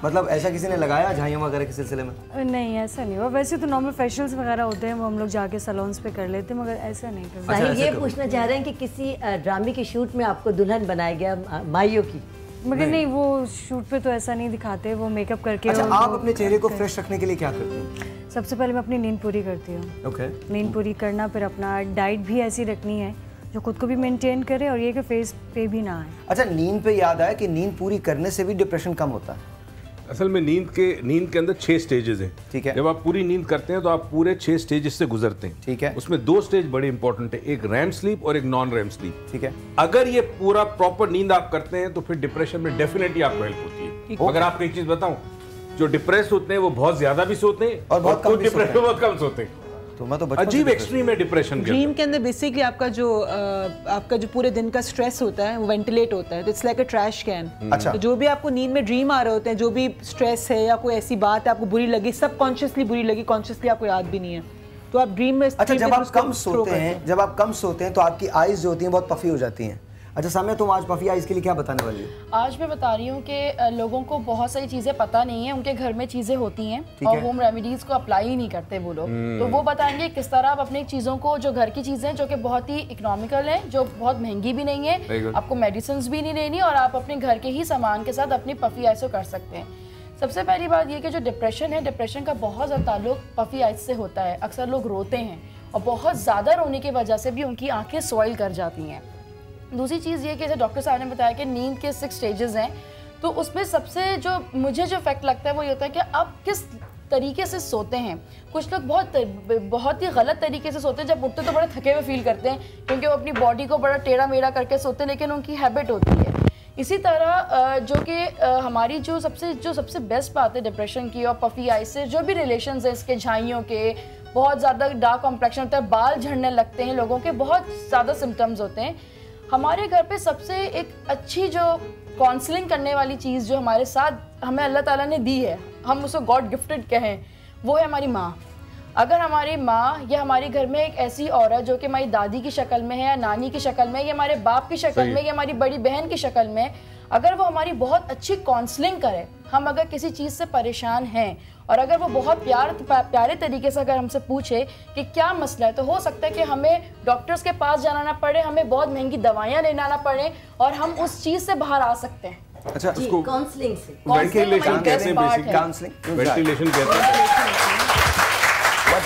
मतलब ऐसा किसी ने लगाया झाइयों वगैरह के सिलसिले में? नहीं, ऐसा नहीं हुआ। वैसे तो नॉर्मल फेशियल्स वगैरह होते हैं, वो हम लोग जाके सैलून्स पे कर लेते हैं, मगर ऐसा नहीं करते। अच्छा, ये पूछना चाह रहे हैं कि किसी ड्रामे की शूट में आपको दुल्हन बनाया गया माइयों की? मगर नहीं, वो शूट पे तो ऐसा नहीं दिखाते, वो मेकअप करके। अच्छा, आप अपने चेहरे को फ्रेश रखने के लिए क्या करती हैं? सबसे पहले मैं अपनी नींद पूरी करती हूँ। ओके। नींद पूरी करना, फिर अपना डाइट भी ऐसी रखनी है जो खुद को भी मेंटेन करे और ये कि फेस पे भी ना आए। अच्छा, नींद पे याद आया कि नींद पूरी करने से भी डिप्रेशन कम होता है। असल में नींद के अंदर 6 स्टेजेस हैं, ठीक है। जब आप पूरी नींद करते हैं तो आप पूरे 6 स्टेजेस से गुजरते हैं, ठीक है। उसमें 2 स्टेज बड़े इंपॉर्टेंट है, एक रैम स्लीप और एक नॉन रैम स्लीप, ठीक है। अगर ये पूरा प्रॉपर नींद आप करते हैं तो फिर डिप्रेशन में डेफिनेटली आपको हेल्प होती है। अगर आपको एक चीज बताऊं, जो डिप्रेस होते हैं वो बहुत ज्यादा भी सोते हैं और बहुत कम सोते हैं। तो मैं तो अजीब एक्सट्रीम है डिप्रेशन के। ड्रीम के अंदर बेसिकली आपका जो पूरे दिन का स्ट्रेस होता है वो वेंटिलेट होता है, तो it's like a trash can. अच्छा। तो जो भी आपको नींद में ड्रीम आ रहे होते हैं, जो भी स्ट्रेस है या कोई ऐसी बात है आपको बुरी लगी, सब कॉन्शियसली बुरी लगी, कॉन्शियसली आपको याद भी नहीं है, तो आप ड्रीम में। अच्छा, जब आप कम सोते हैं तो आपकी आईज जो होती हैं बहुत पफी हो जाती हैं। अच्छा सामिया, तुम आज पफी आइज के लिए क्या बताने वाली हो? आज मैं बता रही हूँ कि लोगों को बहुत सारी चीज़ें पता नहीं है, उनके घर में चीज़ें होती हैं और होम रेमेडीज को अप्लाई ही नहीं करते वो लोग। तो वो बताएंगे किस तरह आप अपनी चीज़ों को, जो घर की चीज़ें जो कि बहुत ही इकोनॉमिकल हैं, जो बहुत महंगी भी नहीं है, आपको मेडिसिन भी नहीं लेनी और आप अपने घर के ही सामान के साथ अपनी पफी आइज को कर सकते हैं। सबसे पहली बात ये कि जो डिप्रेशन है, डिप्रेशन का बहुत ज़्यादा ताल्लुक पफी आइज से होता है। अक्सर लोग रोते हैं और बहुत ज़्यादा रोने की वजह से भी उनकी आंखें सॉइल कर जाती हैं। दूसरी चीज़ ये कि जैसे डॉक्टर साहब ने बताया कि नींद के 6 स्टेजेस हैं, तो उसमें सबसे जो मुझे जो इफेक्ट लगता है वो ये होता है कि आप किस तरीके से सोते हैं। कुछ लोग बहुत ही गलत तरीके से सोते हैं, जब उठते तो बड़े थके हुए फील करते हैं क्योंकि वो अपनी बॉडी को बड़ा टेढ़ा मेढ़ा करके सोते हैं, लेकिन उनकी हैबिट होती है। इसी तरह जो कि हमारी जो सबसे बेस्ट बात है डिप्रेशन की और पफी आइज से जो भी रिलेशंस हैं इसके, झाइयों के, बहुत ज़्यादा डार्क कॉम्प्लेक्शन होता है, बाल झड़ने लगते हैं लोगों के, बहुत ज़्यादा सिम्टम्स होते हैं। हमारे घर पे सबसे एक अच्छी जो काउंसलिंग करने वाली चीज़ जो हमारे साथ हमें अल्लाह ताला ने दी है, हम उसको गॉड गिफ्टेड कहें, वो है हमारी माँ। अगर हमारी माँ या हमारे घर में एक ऐसी औरत जो कि हमारी दादी की शक्ल में है या नानी की शक्ल में या हमारे बाप की शक्ल में या हमारी बड़ी बहन की शक्ल में, अगर वो हमारी बहुत अच्छी काउंसलिंग करे, हम अगर किसी चीज़ से परेशान हैं और अगर वो बहुत प्यारे तरीके से अगर हमसे पूछे कि क्या मसला है, तो हो सकता है कि हमें डॉक्टर्स के पास जाना ना पड़े, हमें बहुत महंगी दवाइयाँ लेना ना पड़े और हम उस चीज़ से बाहर आ सकते हैं। अच्छा, उसको काउंसलिंग से वेंटिलेशन कहते हैं, बेसिकली वेंटिलेशन कहते हैं। But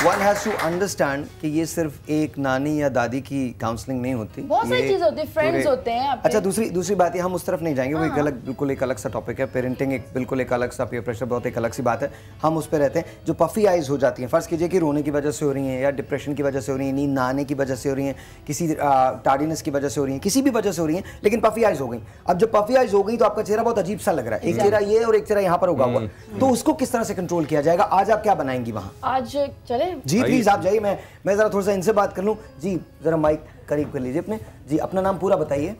one has to understand कि ये सिर्फ एक नानी या दादी की काउंसलिंग नहीं होती, बहुत सारी चीज़ होती है, फ्रेंड्स होते हैं आपके। अच्छा, दूसरी बात है, हम उस तरफ नहीं जाएंगे, वो बिल्कुल एक अलग सा टॉपिक है। पेरेंटिंग एक बिल्कुल एक अलग सा, पीयर प्रेशर बहुत एक अलग सी बात है, हम उस पर रहते हैं। जो पफी आइज हो जाती हैं, फर्ज कीजिए कि रोने की वजह से हो रही हैं या डिप्रेशन की वजह से हो रही हैं, नींद ना आने की वजह से हो रही हैं, किसी टार्डीनेस की वजह से हो रही हैं, किसी भी वजह से हो रही हैं, लेकिन पफी आइज हो गई। अब जब पफी आइज हो गई तो आपका चेहरा बहुत अजीब सा लग रहा है, एक चेहरा ये और एक चेहरा यहाँ पर उगा हुआ, तो उसको किस तरह से कंट्रोल किया जाएगा? आज आप क्या बनाएंगी वहाँ? आज चले जी प्लीज आप जाइए, मैं जरा थोड़ा सा इनसे बात कर लूं। जी जरा माइक करीब कर लीजिए अपने। जी अपना नाम पूरा बताइए।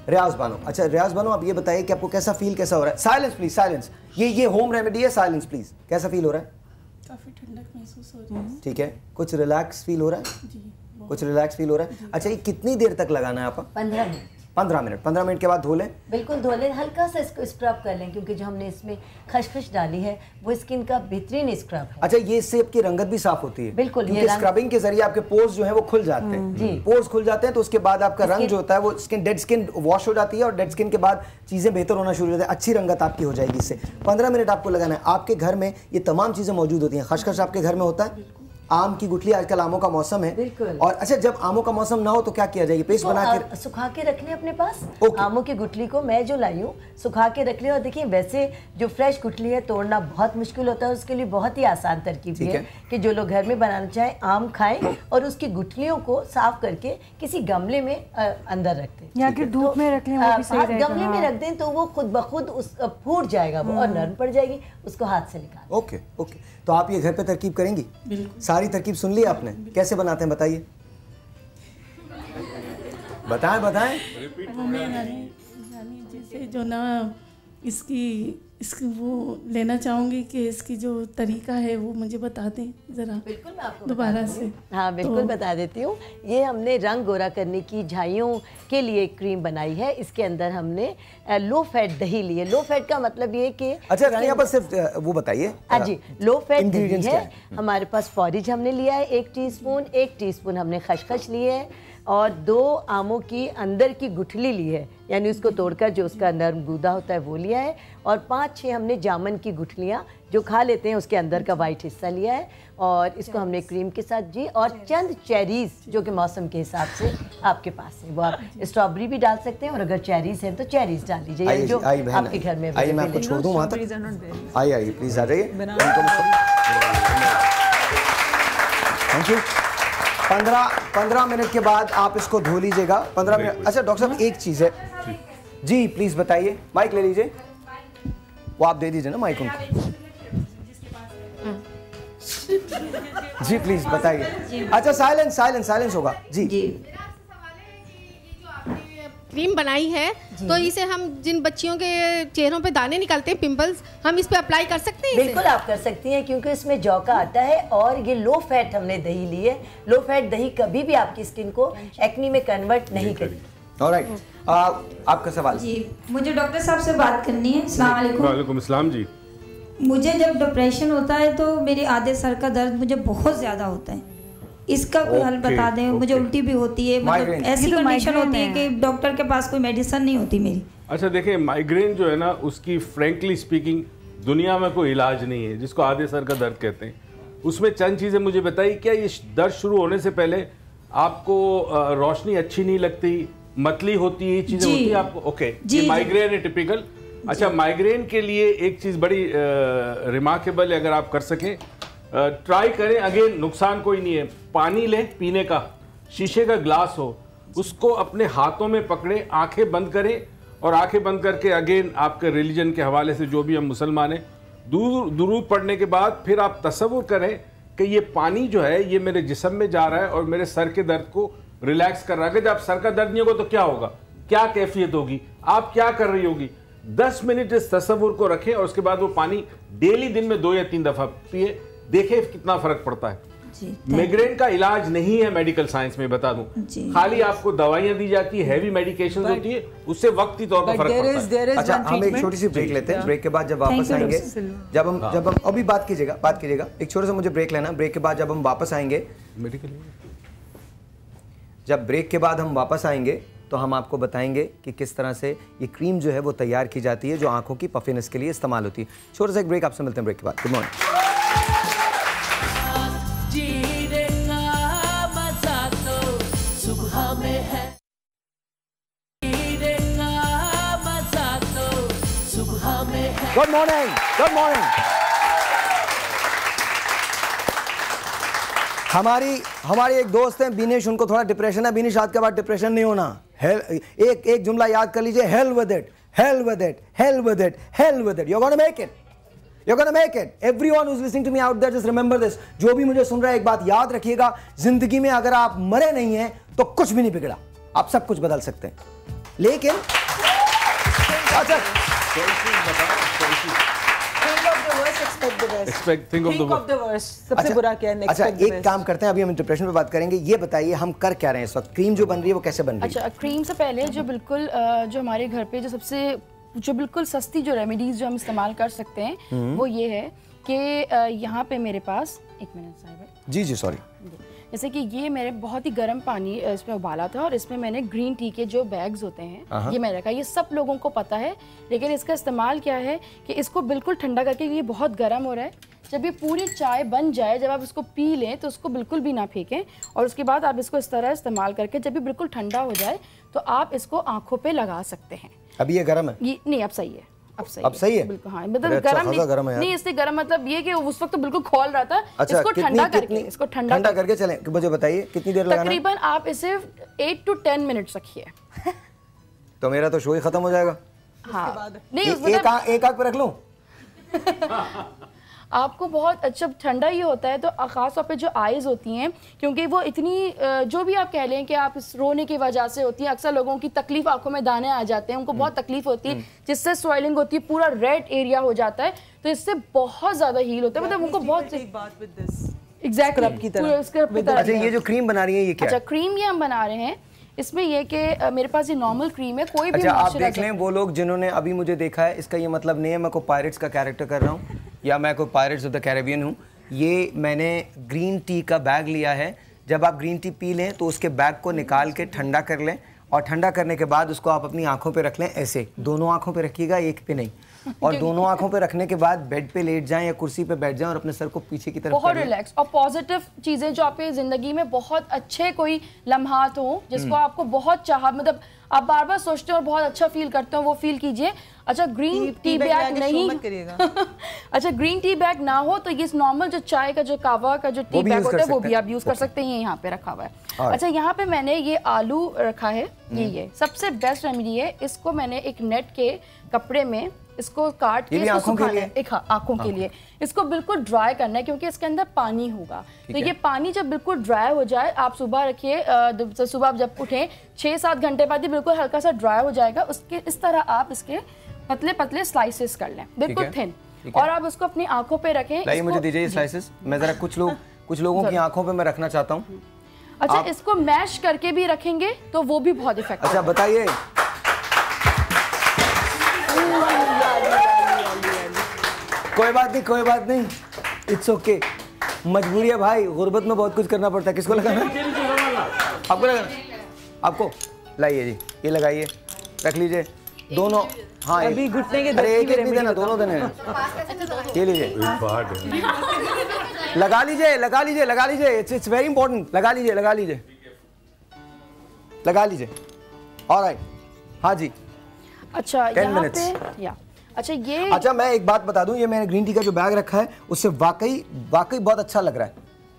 रियाज बानो। अच्छा रियाज बानो, आप ये बताइए कि आपको कैसा फील कैसा हो रहा है? Silence please, silence. ये होम रेमेडी है, साइलेंस प्लीज। कैसा फील हो रहा है? काफी ठंडक महसूस हो रही है। ठीक है, कुछ रिलैक्स फील हो रहा है? जी, कुछ रिलैक्स फील हो रहा है। अच्छा, ये कितनी देर तक लगाना है आपको? 15 मिनट। 15 मिनट। 15 मिनट के बाद धो लें? बिल्कुल धो लें, हल्का सा इसको स्क्रब कर लें क्योंकि जो हमने इसमें खसखस डाली है वो स्किन का बेहतरीन स्क्रब है। अच्छा, ये इससे आपकी रंगत भी साफ होती है? बिल्कुल, क्योंकि स्क्रबिंग के जरिए आपके पोर्स जो है वो खुल जाते हैं। जी, पोर्स खुल जाते हैं तो उसके बाद आपका रंग जो होता है वो डेड स्किन वॉश हो जाती है और डेड स्किन के बाद चीजें बेहतर होना शुरू हो जाती है, अच्छी रंगत आपकी हो जाएगी इससे। 15 मिनट आपको लगाना है। आपके घर में ये तमाम चीजें मौजूद होती हैं। खसखस आपके घर में होता है? आम की गुठली, आजकल आमों का मौसम है। बिल्कुल। और अच्छा, जब आमों का मौसम ना हो तो क्या किया जाएगी? पेस्ट बना के सुखा के रख लें अपने पास। आमों की गुठली को मैं जो लाई हूँ सुखा के रख लें। और देखिए वैसे जो फ्रेश गुठली है तोड़ना बहुत मुश्किल होता है, उसके लिए बहुत ही आसान तरकीब है कि जो लोग घर में बनाना चाहें आम खाएं और उसकी गुठलियों को साफ करके किसी गमले में अंदर रख दें या कि धूप में रख लें, वो भी सही रहेगा। गमले में रख दें तो वो खुद ब खुद फूट जाएगा वो और नरम पड़ जाएगी, उसको हाथ से निकाल। ओके ओके, तो आप ये घर पे तरकीब करेंगी? बिल्कुल। सारी तरकीब सुन ली आपने? कैसे बनाते हैं बताइए, बताएं बताएं। जैसे जो ना इसकी वो लेना चाहूँगी कि इसकी जो तरीका है वो मुझे बता दें ज़रा। बिल्कुल, मैं आपको दोबारा से। हाँ बिल्कुल बता देती हूँ। ये हमने रंग गोरा करने की झाइयों के लिए क्रीम बनाई है। इसके अंदर हमने लो फैट दही ली है। लो फैट का मतलब ये कि अच्छा रानी आप सिर्फ वो बताइए। हाँ जी, लो फैट दही है। हमारे पास फॉरेज हमने लिया है 1 टीस्पून, 1 टीस्पून हमने खसखस लिए है और 2 आमों की अंदर की गुठली ली है, यानी उसको तोड़कर जो उसका नरम गूदा होता है वो लिया है। और 5-6 हमने जामुन की गुठलियाँ जो खा लेते हैं उसके अंदर का वाइट हिस्सा लिया है और इसको हमने क्रीम के साथ जी। और चंद चेरीज़ जो कि मौसम के हिसाब से आपके पास है, वो आप स्ट्रॉबेरी भी डाल सकते हैं और अगर चेरीज़ हैं तो चेरीज़ डाल लीजिए जो आपके घर में। आइए मैं आपको छोड़ दूँ वहाँ तक। आइए प्लीज़ आ जाइए। Thank you. 15 मिनट के बाद आप इसको धो लीजिएगा। 15 मिनट। अच्छा डॉक्टर साहब एक चीज़ है जी, प्लीज़ बताइए। माइक ले लीजिए, वो आप दे दीजिए ना माइक उनको। जी प्लीज़ बताइए। अच्छा साइलेंस होगा जी। क्रीम बनाई है, तो इसे हम जिन बच्चियों के चेहरों पे दाने निकलते हैं, पिंपल्स, हम इस पे अप्लाई कर सकते हैं? बिल्कुल आप कर सकती हैं, क्योंकि इसमें जौ का आता है और ये लो फैट हमने दही ली है। लो फैट दही कभी भी आपकी स्किन को एक्ने में कन्वर्ट नहीं करेगी। ऑलराइट, आपका सवाल। जी, मुझे डॉक्टर साहब से बात करनी है। अस्सलाम वालेकुम। वालेकुम अस्सलाम जी। मुझे जब डिप्रेशन होता है तो मेरे आधे सर का दर्द मुझे बहुत ज़्यादा होता है, इसका कोई हल बता दें। मुझे उल्टी भी होती है, मतलब ऐसी कंडीशन होती है कि डॉक्टर के पास कोई मेडिसिन नहीं होती मेरी। अच्छा देखिए, माइग्रेन जो है ना, उसकी फ्रेंकली स्पीकिंग दुनिया में कोई इलाज नहीं है, जिसको आधे सर का दर्द कहते हैं। उसमें चंद चीज़ें मुझे बताइए। क्या ये दर्द शुरू होने से पहले आपको रोशनी अच्छी नहीं लगती, मतली होती है, ये चीज़ें होती है आपको? ओके, ये माइग्रेन है टिपिकल। अच्छा, माइग्रेन के लिए एक चीज़ बड़ी रिमार्केबल है, अगर आप कर सकें, ट्राई करें। अगेन नुकसान कोई नहीं है। पानी लें पीने का, शीशे का ग्लास हो, उसको अपने हाथों में पकड़े, आंखें बंद करें, और आंखें बंद करके अगेन आपके रिलीजन के हवाले से, जो भी हम मुसलमान हैं, दुरूद पढ़ने के बाद फिर आप तसव्वुर करें कि ये पानी जो है ये मेरे जिस्म में जा रहा है और मेरे सर के दर्द को रिलैक्स कर रहा है। जब सर का दर्द नहीं होगा तो क्या होगा, क्या कैफियत होगी, आप क्या कर रही होगी? 10 मिनट इस तसव्वुर को रखें और उसके बाद वो पानी डेली दिन में 2 या 3 दफा पिए, देखें कितना फर्क पड़ता है। माइग्रेन का इलाज नहीं है मेडिकल साइंस में, बता दूं। खाली आपको दवाइयां दी जाती है, हैवी मेडिकेशन होती है, उससे वक्ती तौर पर फर्क पड़ता है। अच्छा, हम एक छोटी सी ब्रेक लेते हैं। ब्रेक के बाद जब वापस आएंगे, जब हम अभी बात कीजिएगा, एक छोटा सा मुझे ब्रेक लेना। ब्रेक के बाद जब हम वापस आएंगे, जब ब्रेक के बाद हम वापस आएंगे तो हम आपको बताएंगे कि किस तरह से ये क्रीम जो है वो तैयार की जाती है, जो आंखों की पफिनेस के लिए इस्तेमाल होती है। छोटा सा एक ब्रेक, आपसे मिलते हैं ब्रेक के बाद। Good morning. जीने का मजा तो सुबह में है, जीने का मजा तो सुबह में है। Good morning, good morning. हमारी एक दोस्त है बिनेश, उनको थोड़ा डिप्रेशन है। बिनेश, आज के बाद डिप्रेशन नहीं होना। एक जुमला याद कर लीजिए, hell with it, hell with it, hell with it, hell with it, you are gonna make it, you are gonna make it. Everyone who is listening to me out there, just remember this. जो भी मुझे सुन रहा है, एक बात याद रखिएगा, जिंदगी में अगर आप मरे नहीं हैं तो कुछ भी नहीं बिगड़ा, आप सब कुछ बदल सकते हैं। लेकिन सबसे बुरा क्या है? अच्छा, एक काम करते हैं, अभी हम डिप्रेशन पे बात करेंगे। ये बताइए हम कर क्या रहे हैं इस वक्त? क्रीम जो बन रही है वो कैसे बन रही है? अच्छा, क्रीम से पहले जो बिल्कुल जो हमारे घर पे जो बिल्कुल सस्ती जो रेमेडीज जो हम इस्तेमाल कर सकते हैं, वो ये है कि यहाँ पे मेरे पास, एक मिनट साहिबा जी सॉरी, जैसे कि ये मेरे बहुत ही गर्म पानी इसमें उबाला था और इसमें मैंने ग्रीन टी के जो बैग्स होते हैं ये मैंने रखा। ये सब लोगों को पता है, लेकिन इसका इस्तेमाल क्या है कि इसको बिल्कुल ठंडा करके, ये बहुत गर्म हो रहा है, जब ये पूरी चाय बन जाए, जब आप इसको पी लें तो उसको बिल्कुल भी ना फेंकें, और उसके बाद आप इसको इस तरह इस्तेमाल करके जब ये बिल्कुल ठंडा हो जाए तो आप इसको आंखों पे लगा सकते हैं। अभी ये गर्म है? ये नहीं, अब सही है, अब सही है बिल्कुल। हाँ, मतलब गर्म नहीं, इससे गर्म मतलब ये कि उस वक्त तो बिल्कुल खोल रहा था। अच्छा, इसको ठंडा करके, इसको ठंडा करके चलें। मुझे बताइए कितनी देर लगाना है? तकरीबन आप इसे 8 to 10 मिनट्स रखिए। तो मेरा तो शो ही खत्म हो जाएगा। हाँ, नहीं, एक आग पे रख लूं? आपको बहुत अच्छा ठंडा ही होता है, तो खास तौर पे जो आईज होती हैं, क्योंकि वो इतनी जो भी आप कह लें कि आप इस रोने की वजह से होती है, अक्सर लोगों की तकलीफ, आंखों में दाने आ जाते हैं, उनको बहुत तकलीफ होती है, जिससे स्वेलिंग होती है, पूरा रेड एरिया हो जाता है, तो इससे बहुत ज्यादा हील होता है। मतलब उनको बहुत एग्जैक्टली। अच्छा, ये जो क्रीम बना रही है ये क्या? अच्छा, क्रीम ये हम बना रहे हैं, इसमें ये कि मेरे पास ये नॉर्मल क्रीम है, कोई भी। अच्छा, आप देख लें, वो लोग जिन्होंने अभी मुझे देखा है, इसका ये मतलब नहीं है मैं कोई पायरेट्स का कैरेक्टर कर रहा हूँ या मैं कोई पायरेट्स ऑफ द कैरेबियन हूँ। ये मैंने ग्रीन टी का बैग लिया है। जब आप ग्रीन टी पी लें तो उसके बैग को निकाल के ठंडा कर लें, और ठंडा करने के बाद उसको आप अपनी आंखों पे रख लें, ऐसे दोनों आंखों पे रखिएगा, एक पे नहीं। और दोनों आंखों पे रखने के बाद बेड पे लेट जाएं या कुर्सी पे बैठ जाएं और अपने सर को पीछे की तरफ बहुत रिलैक्स और पॉजिटिव चीजें जो आपकी जिंदगी में बहुत अच्छे कोई लम्हात हो, जिसको आपको बहुत चाह, मतलब आप बार बार सोचते हो और बहुत अच्छा फील करते हो, वो फील कीजिए। अच्छा, ग्रीन टी बैग नहीं अच्छा, ग्रीन टी बैग ना हो तो ये नॉर्मल जो चाय का जो कावा का जो टी बैग होता है वो भी आप यूज कर सकते हैं। यहाँ पे रखा हुआ है। अच्छा, यहाँ पे मैंने ये आलू रखा है, यही है सबसे बेस्ट रेमेडी है। इसको मैंने एक नेट के कपड़े में इसको काट के इसको सुखाना है, एक आँखों के लिए इसको बिल्कुल ड्राई करना है क्योंकि इसके अंदर पानी होगा। तो ये पानी जब बिल्कुल ड्राई हो जाए, आप सुबह रखिए, सुबह आप जब उठें 6-7 घंटे बाद ही बिल्कुल हल्का सा ड्राई हो जाएगा। उसके इस तरह आप इसके पतले पतले स्लाइसेस कर लें, बिल्कुल थिन, और आप उसको अपनी आंखों पे रखें। लाइए मुझे दीजिए ये स्लाइसेस, मैं जरा कुछ लोगों की आंखों पे मैं रखना चाहता हूँ। अच्छा, इसको मैश करके भी रखेंगे तो वो भी बहुत इफेक्टिव। अच्छा बताइए, कोई बात नहीं, इट्स ओके, मजबूरी है भाई, गुर्बत में बहुत कुछ करना पड़ता है। किसको लगाना? आपको लगाना? आपको लाइए जी, ये लगाइए, रख लीजिए दोनों। हाँ अभी घुटने के अरे एक नहीं देना, दोनों देने। ये लीजिए, लगा लीजिए, इट्स वेरी इंपॉर्टेंट। लगा लीजिए। ऑलराइट, हाँ जी। अच्छा 10 मिनट्स। अच्छा मैं एक बात बता दूं, ये मैंने ग्रीन टी का जो बैग रखा है उससे वाकई बहुत अच्छा लग रहा है।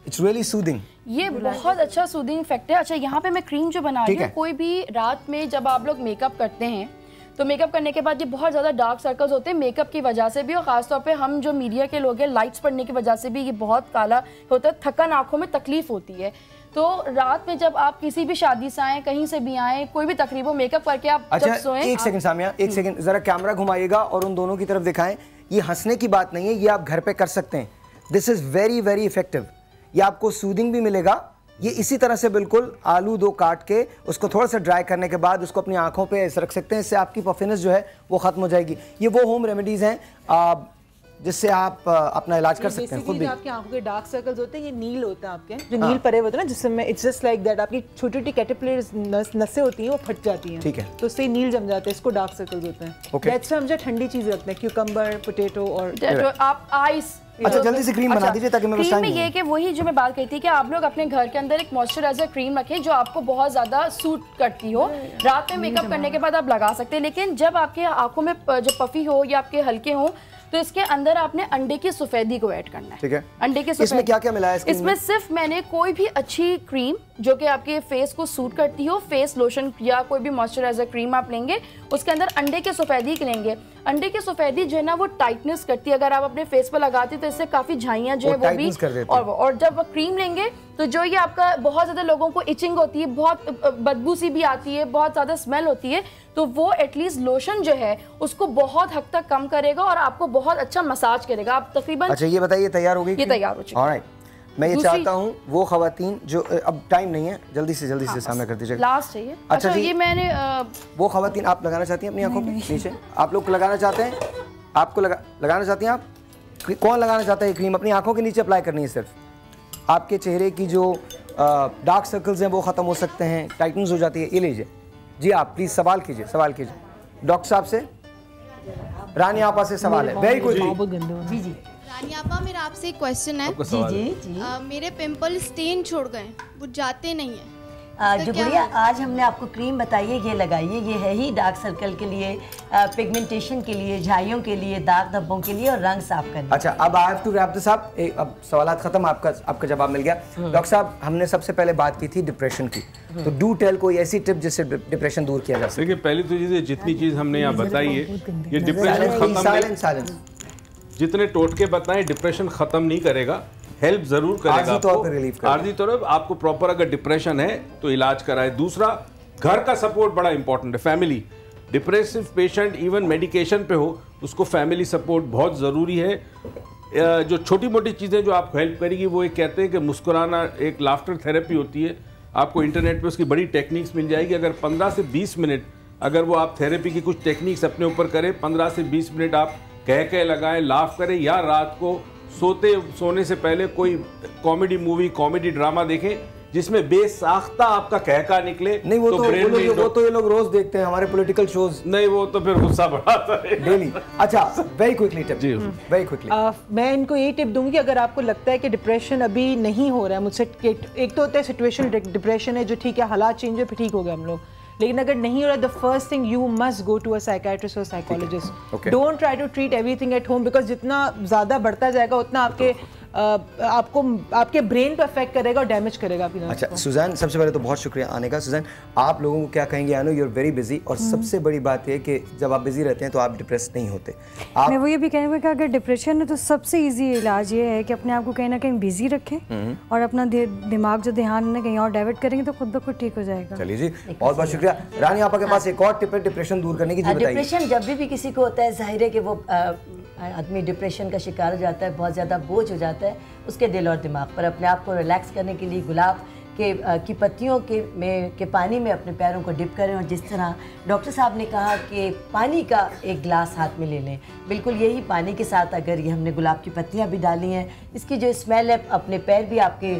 इट्स रियली सूदिंग, ये बहुत अच्छा सूदिंग इफेक्ट है। अच्छा यहाँ पे मैं क्रीम जो बना रही हूँ, कोई भी रात में जब आप लोग मेकअप करते हैं तो मेकअप करने के बाद ये बहुत ज़्यादा डार्क सर्कल्स होते हैं मेकअप की वजह से भी, और ख़ासतौर पे हम जो मीडिया के लोग हैं लाइट्स पड़ने की वजह से भी ये बहुत काला होता है, थकन, आंखों में तकलीफ होती है। तो रात में जब आप किसी भी शादी से आए, कहीं से भी आए, कोई भी तकरीब हो, मेकअप करके आप जब सोएं। एक सेकंड सामिया, एक सेकंड, जरा कैमरा घुमाइएगा और उन दोनों की तरफ दिखाएं। ये हंसने की बात नहीं है, ये आप घर पे कर सकते हैं। This is very very effective. ये आपको सूदिंग भी मिलेगा। ये इसी तरह से बिल्कुल आलू 2 काट के उसको थोड़ा सा ड्राई करने के बाद उसको अपनी आंखों पे ऐसे रख सकते हैं, इससे आपकी पफिनेस जो है वो खत्म हो जाएगी। ये वो होम रेमेडीज हैं जिससे आप अपना इलाज कर सकते हैं खुद भी। आपकी आंखों के डार्क सर्कल्स होते हैं, ये नील होता है आपके, जो नील परे होते हैं ना, जिसमें इट्स जस्ट लाइक दैट, आपकी छोटी छोटी कैटरपिलर्स नसें होती हैं वो फट जाती हैं, ठीक है, तो उससे नील जम जाते हैं, इसको डार्क सर्कल्स होते हैं। दैट्स व्हाई हम जो ठंडी चीज रखते हैं, क्यूकम्बर, पोटैटो और आप आइस। अच्छा जल्दी से क्रीम बना दीजिए ताकि मैं क्रीम में ये कि वही जो मैं बात कही थी कि आप लोग अपने घर के अंदर एक मॉइस्चराइजर क्रीम रखें जो आपको बहुत ज्यादा सूट करती हो। रात में मेकअप करने के बाद आप लगा सकते हैं, लेकिन जब आपके आंखों में जो पफी हो या आपके हल्के हो तो इसके अंदर आपने अंडे की सफेदी को ऐड करना है। ठीक है, अंडे के इसमें क्या क्या मिला है? इसमें सिर्फ मैंने कोई भी अच्छी क्रीम जो कि आपके फेस को सूट करती हो, फेस लोशन या कोई भी मॉइस्चराइजर क्रीम आप लेंगे, उसके अंदर अंडे के सफेदी लेंगे। अंडे की सफेदी जो है ना वो टाइटनेस करती है, अगर आप अपने फेस पर लगाते तो इससे काफी झाइयां जो है वो भी, और जब क्रीम लेंगे तो जो ये आपका बहुत ज्यादा लोगों को इचिंग होती है, बहुत बदबू सी भी आती है, बहुत ज्यादा स्मेल होती है, तो वो एटलीस्ट लोशन जो है उसको बहुत हद तक कम करेगा और आपको बहुत अच्छा मसाज करेगा। आप तकरीबन। अच्छा ये बताइए तैयार हो गई? ये तैयार हो चुकी है। ऑलराइट, मैं ये चाहता हूँ वो खवातीन जो, अब टाइम नहीं है, जल्दी से सामने कर दीजिए, लास्ट चाहिए। अच्छा ये मैंने वो खवातीन आप लगाना चाहती हैं अपनी आंखों पे नीचे, आप लोग लगाना चाहते हैं, आपको लगाना चाहती हैं आप? कौन लगाना चाहता है? क्रीम अपनी आंखों के नीचे अप्लाई करनी है सिर्फ। आपके चेहरे की जो डार्क सर्कल्स हैं वो ख़त्म हो सकते हैं, टाइटनेस हो जाती है। ये लीजिए जी, आप प्लीज़ सवाल कीजिए डॉक्टर साहब से। रानी आपा से सवाल है, वेरी गुड जी। रानी आपा, मेरा आपसे एक क्वेश्चन है। जी। मेरे पिंपल स्टेन छोड़ गए, वो जाते नहीं है। जो गुड़िया आज हमने आपको क्रीम बताई है ये लगाइए, ये है ही डार्क सर्कल के लिए, पिगमेंटेशन के लिए, झाइयों के लिए, दाग धब्बों के लिए और रंग साफ करने। अच्छा अब I have to wrap this up. अब सवालात खत्म, आपका जवाब मिल गया। डॉक्टर साहब हमने सबसे पहले बात की थी डिप्रेशन की, तो डू टेल कोई ऐसी टिप जिससे डिप्रेशन दूर किया जा सके। देखिए पहली तो चीज़ जितनी चीज़ हमने यहाँ बताई है ये डिप्रेशन खत्म, जितने टोटके बताएं डिप्रेशन खत्म नहीं करेगा, हेल्प जरूर करेगा आर्जी तौर पर। आपको प्रॉपर अगर डिप्रेशन है तो इलाज कराए। दूसरा, घर का सपोर्ट बड़ा इंपॉर्टेंट है, family. Depressive patient even medication पे हो उसको फैमिली सपोर्ट बहुत ज़रूरी है। जो छोटी मोटी चीज़ें जो आपको हेल्प करेगी वो एक कहते हैं कि मुस्कुराना एक लाफ्टर थेरेपी होती है। आपको इंटरनेट पे उसकी बड़ी टेक्निक्स मिल जाएगी। अगर 15 से 20 मिनट अगर वो आप थेरेपी की कुछ टेक्निक्स अपने ऊपर करें, 15 से 20 मिनट आप कह लगाएं, लाफ करें, या रात को सोने से पहले कोई कॉमेडी मूवी, कॉमेडी ड्रामा देखें जिसमें बेसाख्ता आपका कहका निकले। नहीं वो तो ये लोग रोज देखते हैं हमारे पॉलिटिकल शोज। नहीं वो तो फिर गुस्सा बढ़ाता है डेली। अच्छा वेरी क्विकली टिप जी, वेरी क्विकली मैं इनको ये टिप दूंगी कि अगर आपको लगता है कि डिप्रेशन अभी नहीं हो रहा है मुझसे, एक तो होता है सिचुएशन डिप्रेशन है जो ठीक है, हालात चेंज है फिर ठीक हो गए हम लोग, लेकिन अगर नहीं हो रहा, the first thing you must go to a psychiatrist और psychologist. Don't try to treat everything at home, because जितना ज़्यादा बढ़ता जाएगा उतना आपके आपको आपके ब्रेन पे अफेक्ट करेगा और डैमेज करेगा आपकी नर्व्स को। अच्छा सुजैन, सबसे पहले तो बहुत शुक्रिया आने का। सुजैन, आप लोगों को क्या कहेंगे? I know you are very busy, और सबसे बड़ी बात ये कि जब आप बिजी रहते हैं तो आप डिप्रेस नहीं होते। मैं वो ये भी कहूँगा कि अगर डिप्रेशन है तो सबसे ईजी इलाज ये है कि अपने आप को कहीं ना कहीं बिजी रखें और अपना दिमाग जो ध्यान है कहीं और डाइवर्ट करेंगे तो खुद ब खुद ठीक हो जाएगा। चलिए जी, बहुत बहुत शुक्रिया। रानी, आपके पास एक और टिप है डिप्रेशन दूर करने की, जी बताइए। डिप्रेशन जब भी किसी को होता है, जाहिर है कि वो आदमी डिप्रेशन का शिकार हो जाता है, बहुत ज़्यादा बोझ हो जाता है उसके दिल और दिमाग पर। अपने आप को रिलैक्स करने के लिए गुलाब की पत्तियों के पानी में अपने पैरों को डिप करें, और जिस तरह डॉक्टर साहब ने कहा कि पानी का एक गिलास हाथ में ले लें, बिल्कुल यही पानी के साथ अगर ये हमने गुलाब की पत्तियां भी डाली हैं, इसकी जो स्मेल है, अपने पैर भी आपके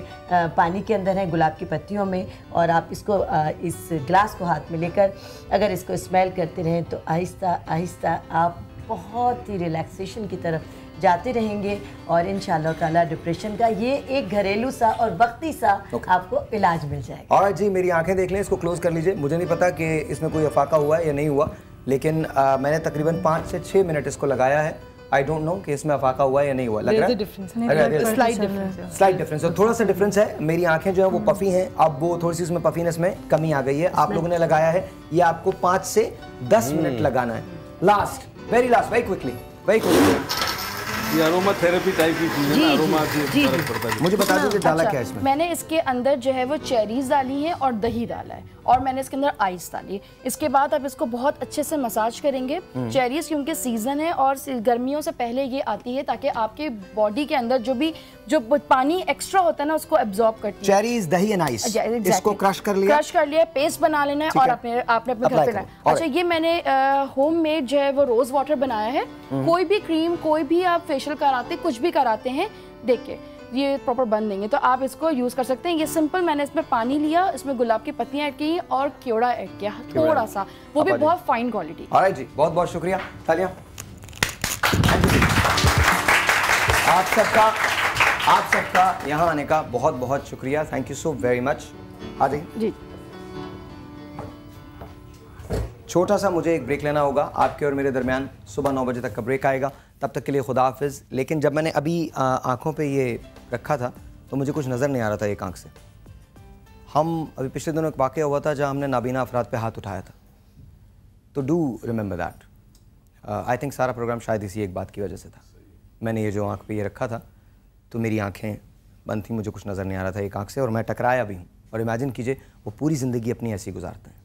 पानी के अंदर हैं गुलाब की पत्तियों में, और आप इसको इस गिलास को हाथ में लेकर अगर इसको स्मेल करते रहें तो आहिस्ता आहिस्ता आप बहुत ही रिलैक्सेशन की तरफ जाते रहेंगे, और इंशाल्लाह ताला डिप्रेशन का ये एक घरेलू सा और वक्ती सा आपको इलाज मिल जाएगा। और जी मेरी आंखें देख लें, इसको क्लोज कर लीजिए। मुझे नहीं पता कि इसमें कोई अफाका हुआ है या नहीं हुआ, लेकिन मैंने तकरीबन 5 से 6 मिनट इसको लगाया है। आई डोंट नो कि इसमें अफाका हुआ है या नहीं हुआ। लग रहा है स्लाइट डिफरेंस, थोड़ा सा डिफरेंस है। मेरी आंखें जो है वो पफी हैं, अब वो थोड़ी सी उसमें पफीनेस में कमी आ गई है। आप लोगों ने लगाया है, ये आपको 5 से 10 मिनट लगाना है। Last, very last, very quickly, very quickly. ये अरोमा थेरेपी टाइप की चीज़ है ना, अरोमा से फर्क पड़ता है। मुझे बता दीजिए डाला क्या है इसमें? मैंने इसके अंदर जो है वो चेरीज डाली हैं और दही डाला है, और मैंने इसके अंदर आइस डाली है। इसके बाद आप इसको बहुत अच्छे से मसाज करेंगे। चेरीज क्योंकि सीजन है और गर्मियों से पहले ये आती है ताकि आपके बॉडी के अंदर जो पानी एक्स्ट्रा होता है ना उसको एब्जॉर्ब करती है। चेरीज, दही एंड आइस, इसको क्रश कर लिया, पेस्ट बना लेना है और आपने अपने घर पे लाना। अच्छा, ये मैंने होममेड जो है वो रोज वाटर बनाया है। कोई भी क्रीम, कोई भी आप फेशियल कराते, कुछ भी कराते हैं, देख के ये प्रॉपर बन देंगे तो आप इसको यूज कर सकते हैं। ये सिंपल, मैंने इसमें पानी लिया, इसमें गुलाब की पत्तियां ऐड की और केवड़ा ऐड किया थोड़ा सा, वो भी बहुत फाइन क्वालिटी। ऑलराइट जी, बहुत बहुत शुक्रिया। तालियां आप सबका यहाँ आने का बहुत बहुत शुक्रिया। Thank you so very much. आ जाइए जी। छोटा सा मुझे एक ब्रेक लेना होगा, आपके और मेरे दरमियान सुबह 9 बजे तक का ब्रेक आएगा। तब तक के लिए खुदा हाफिज़। लेकिन जब मैंने अभी आँखों पे ये रखा था तो मुझे कुछ नज़र नहीं आ रहा था एक आँख से। हम अभी पिछले दिनों एक वाक़या हुआ था जहाँ हमने नाबीना अफराद पे हाथ उठाया था, तो do remember that. I think सारा प्रोग्राम शायद इसी एक बात की वजह से था। मैंने ये जो आँख पे ये रखा था तो मेरी आँखें बंद थी, मुझे कुछ नज़र नहीं आ रहा था एक आँख से, और मैं टकराया भी हूँ। और इमेजिन कीजिए वो पूरी ज़िंदगी अपनी ऐसी गुजारते हैं।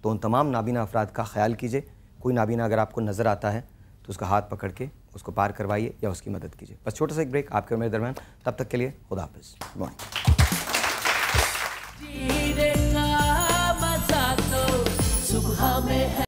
तो उन तमाम नाबीना अफराद का ख्याल कीजिए। कोई नाबीना अगर आपको नज़र आता है तो उसका हाथ पकड़ के उसको पार करवाइए या उसकी मदद कीजिए। बस छोटा सा एक ब्रेक आपके और मेरे दरमियान। तब तक के लिए खुदा हाफिज़। Good morning.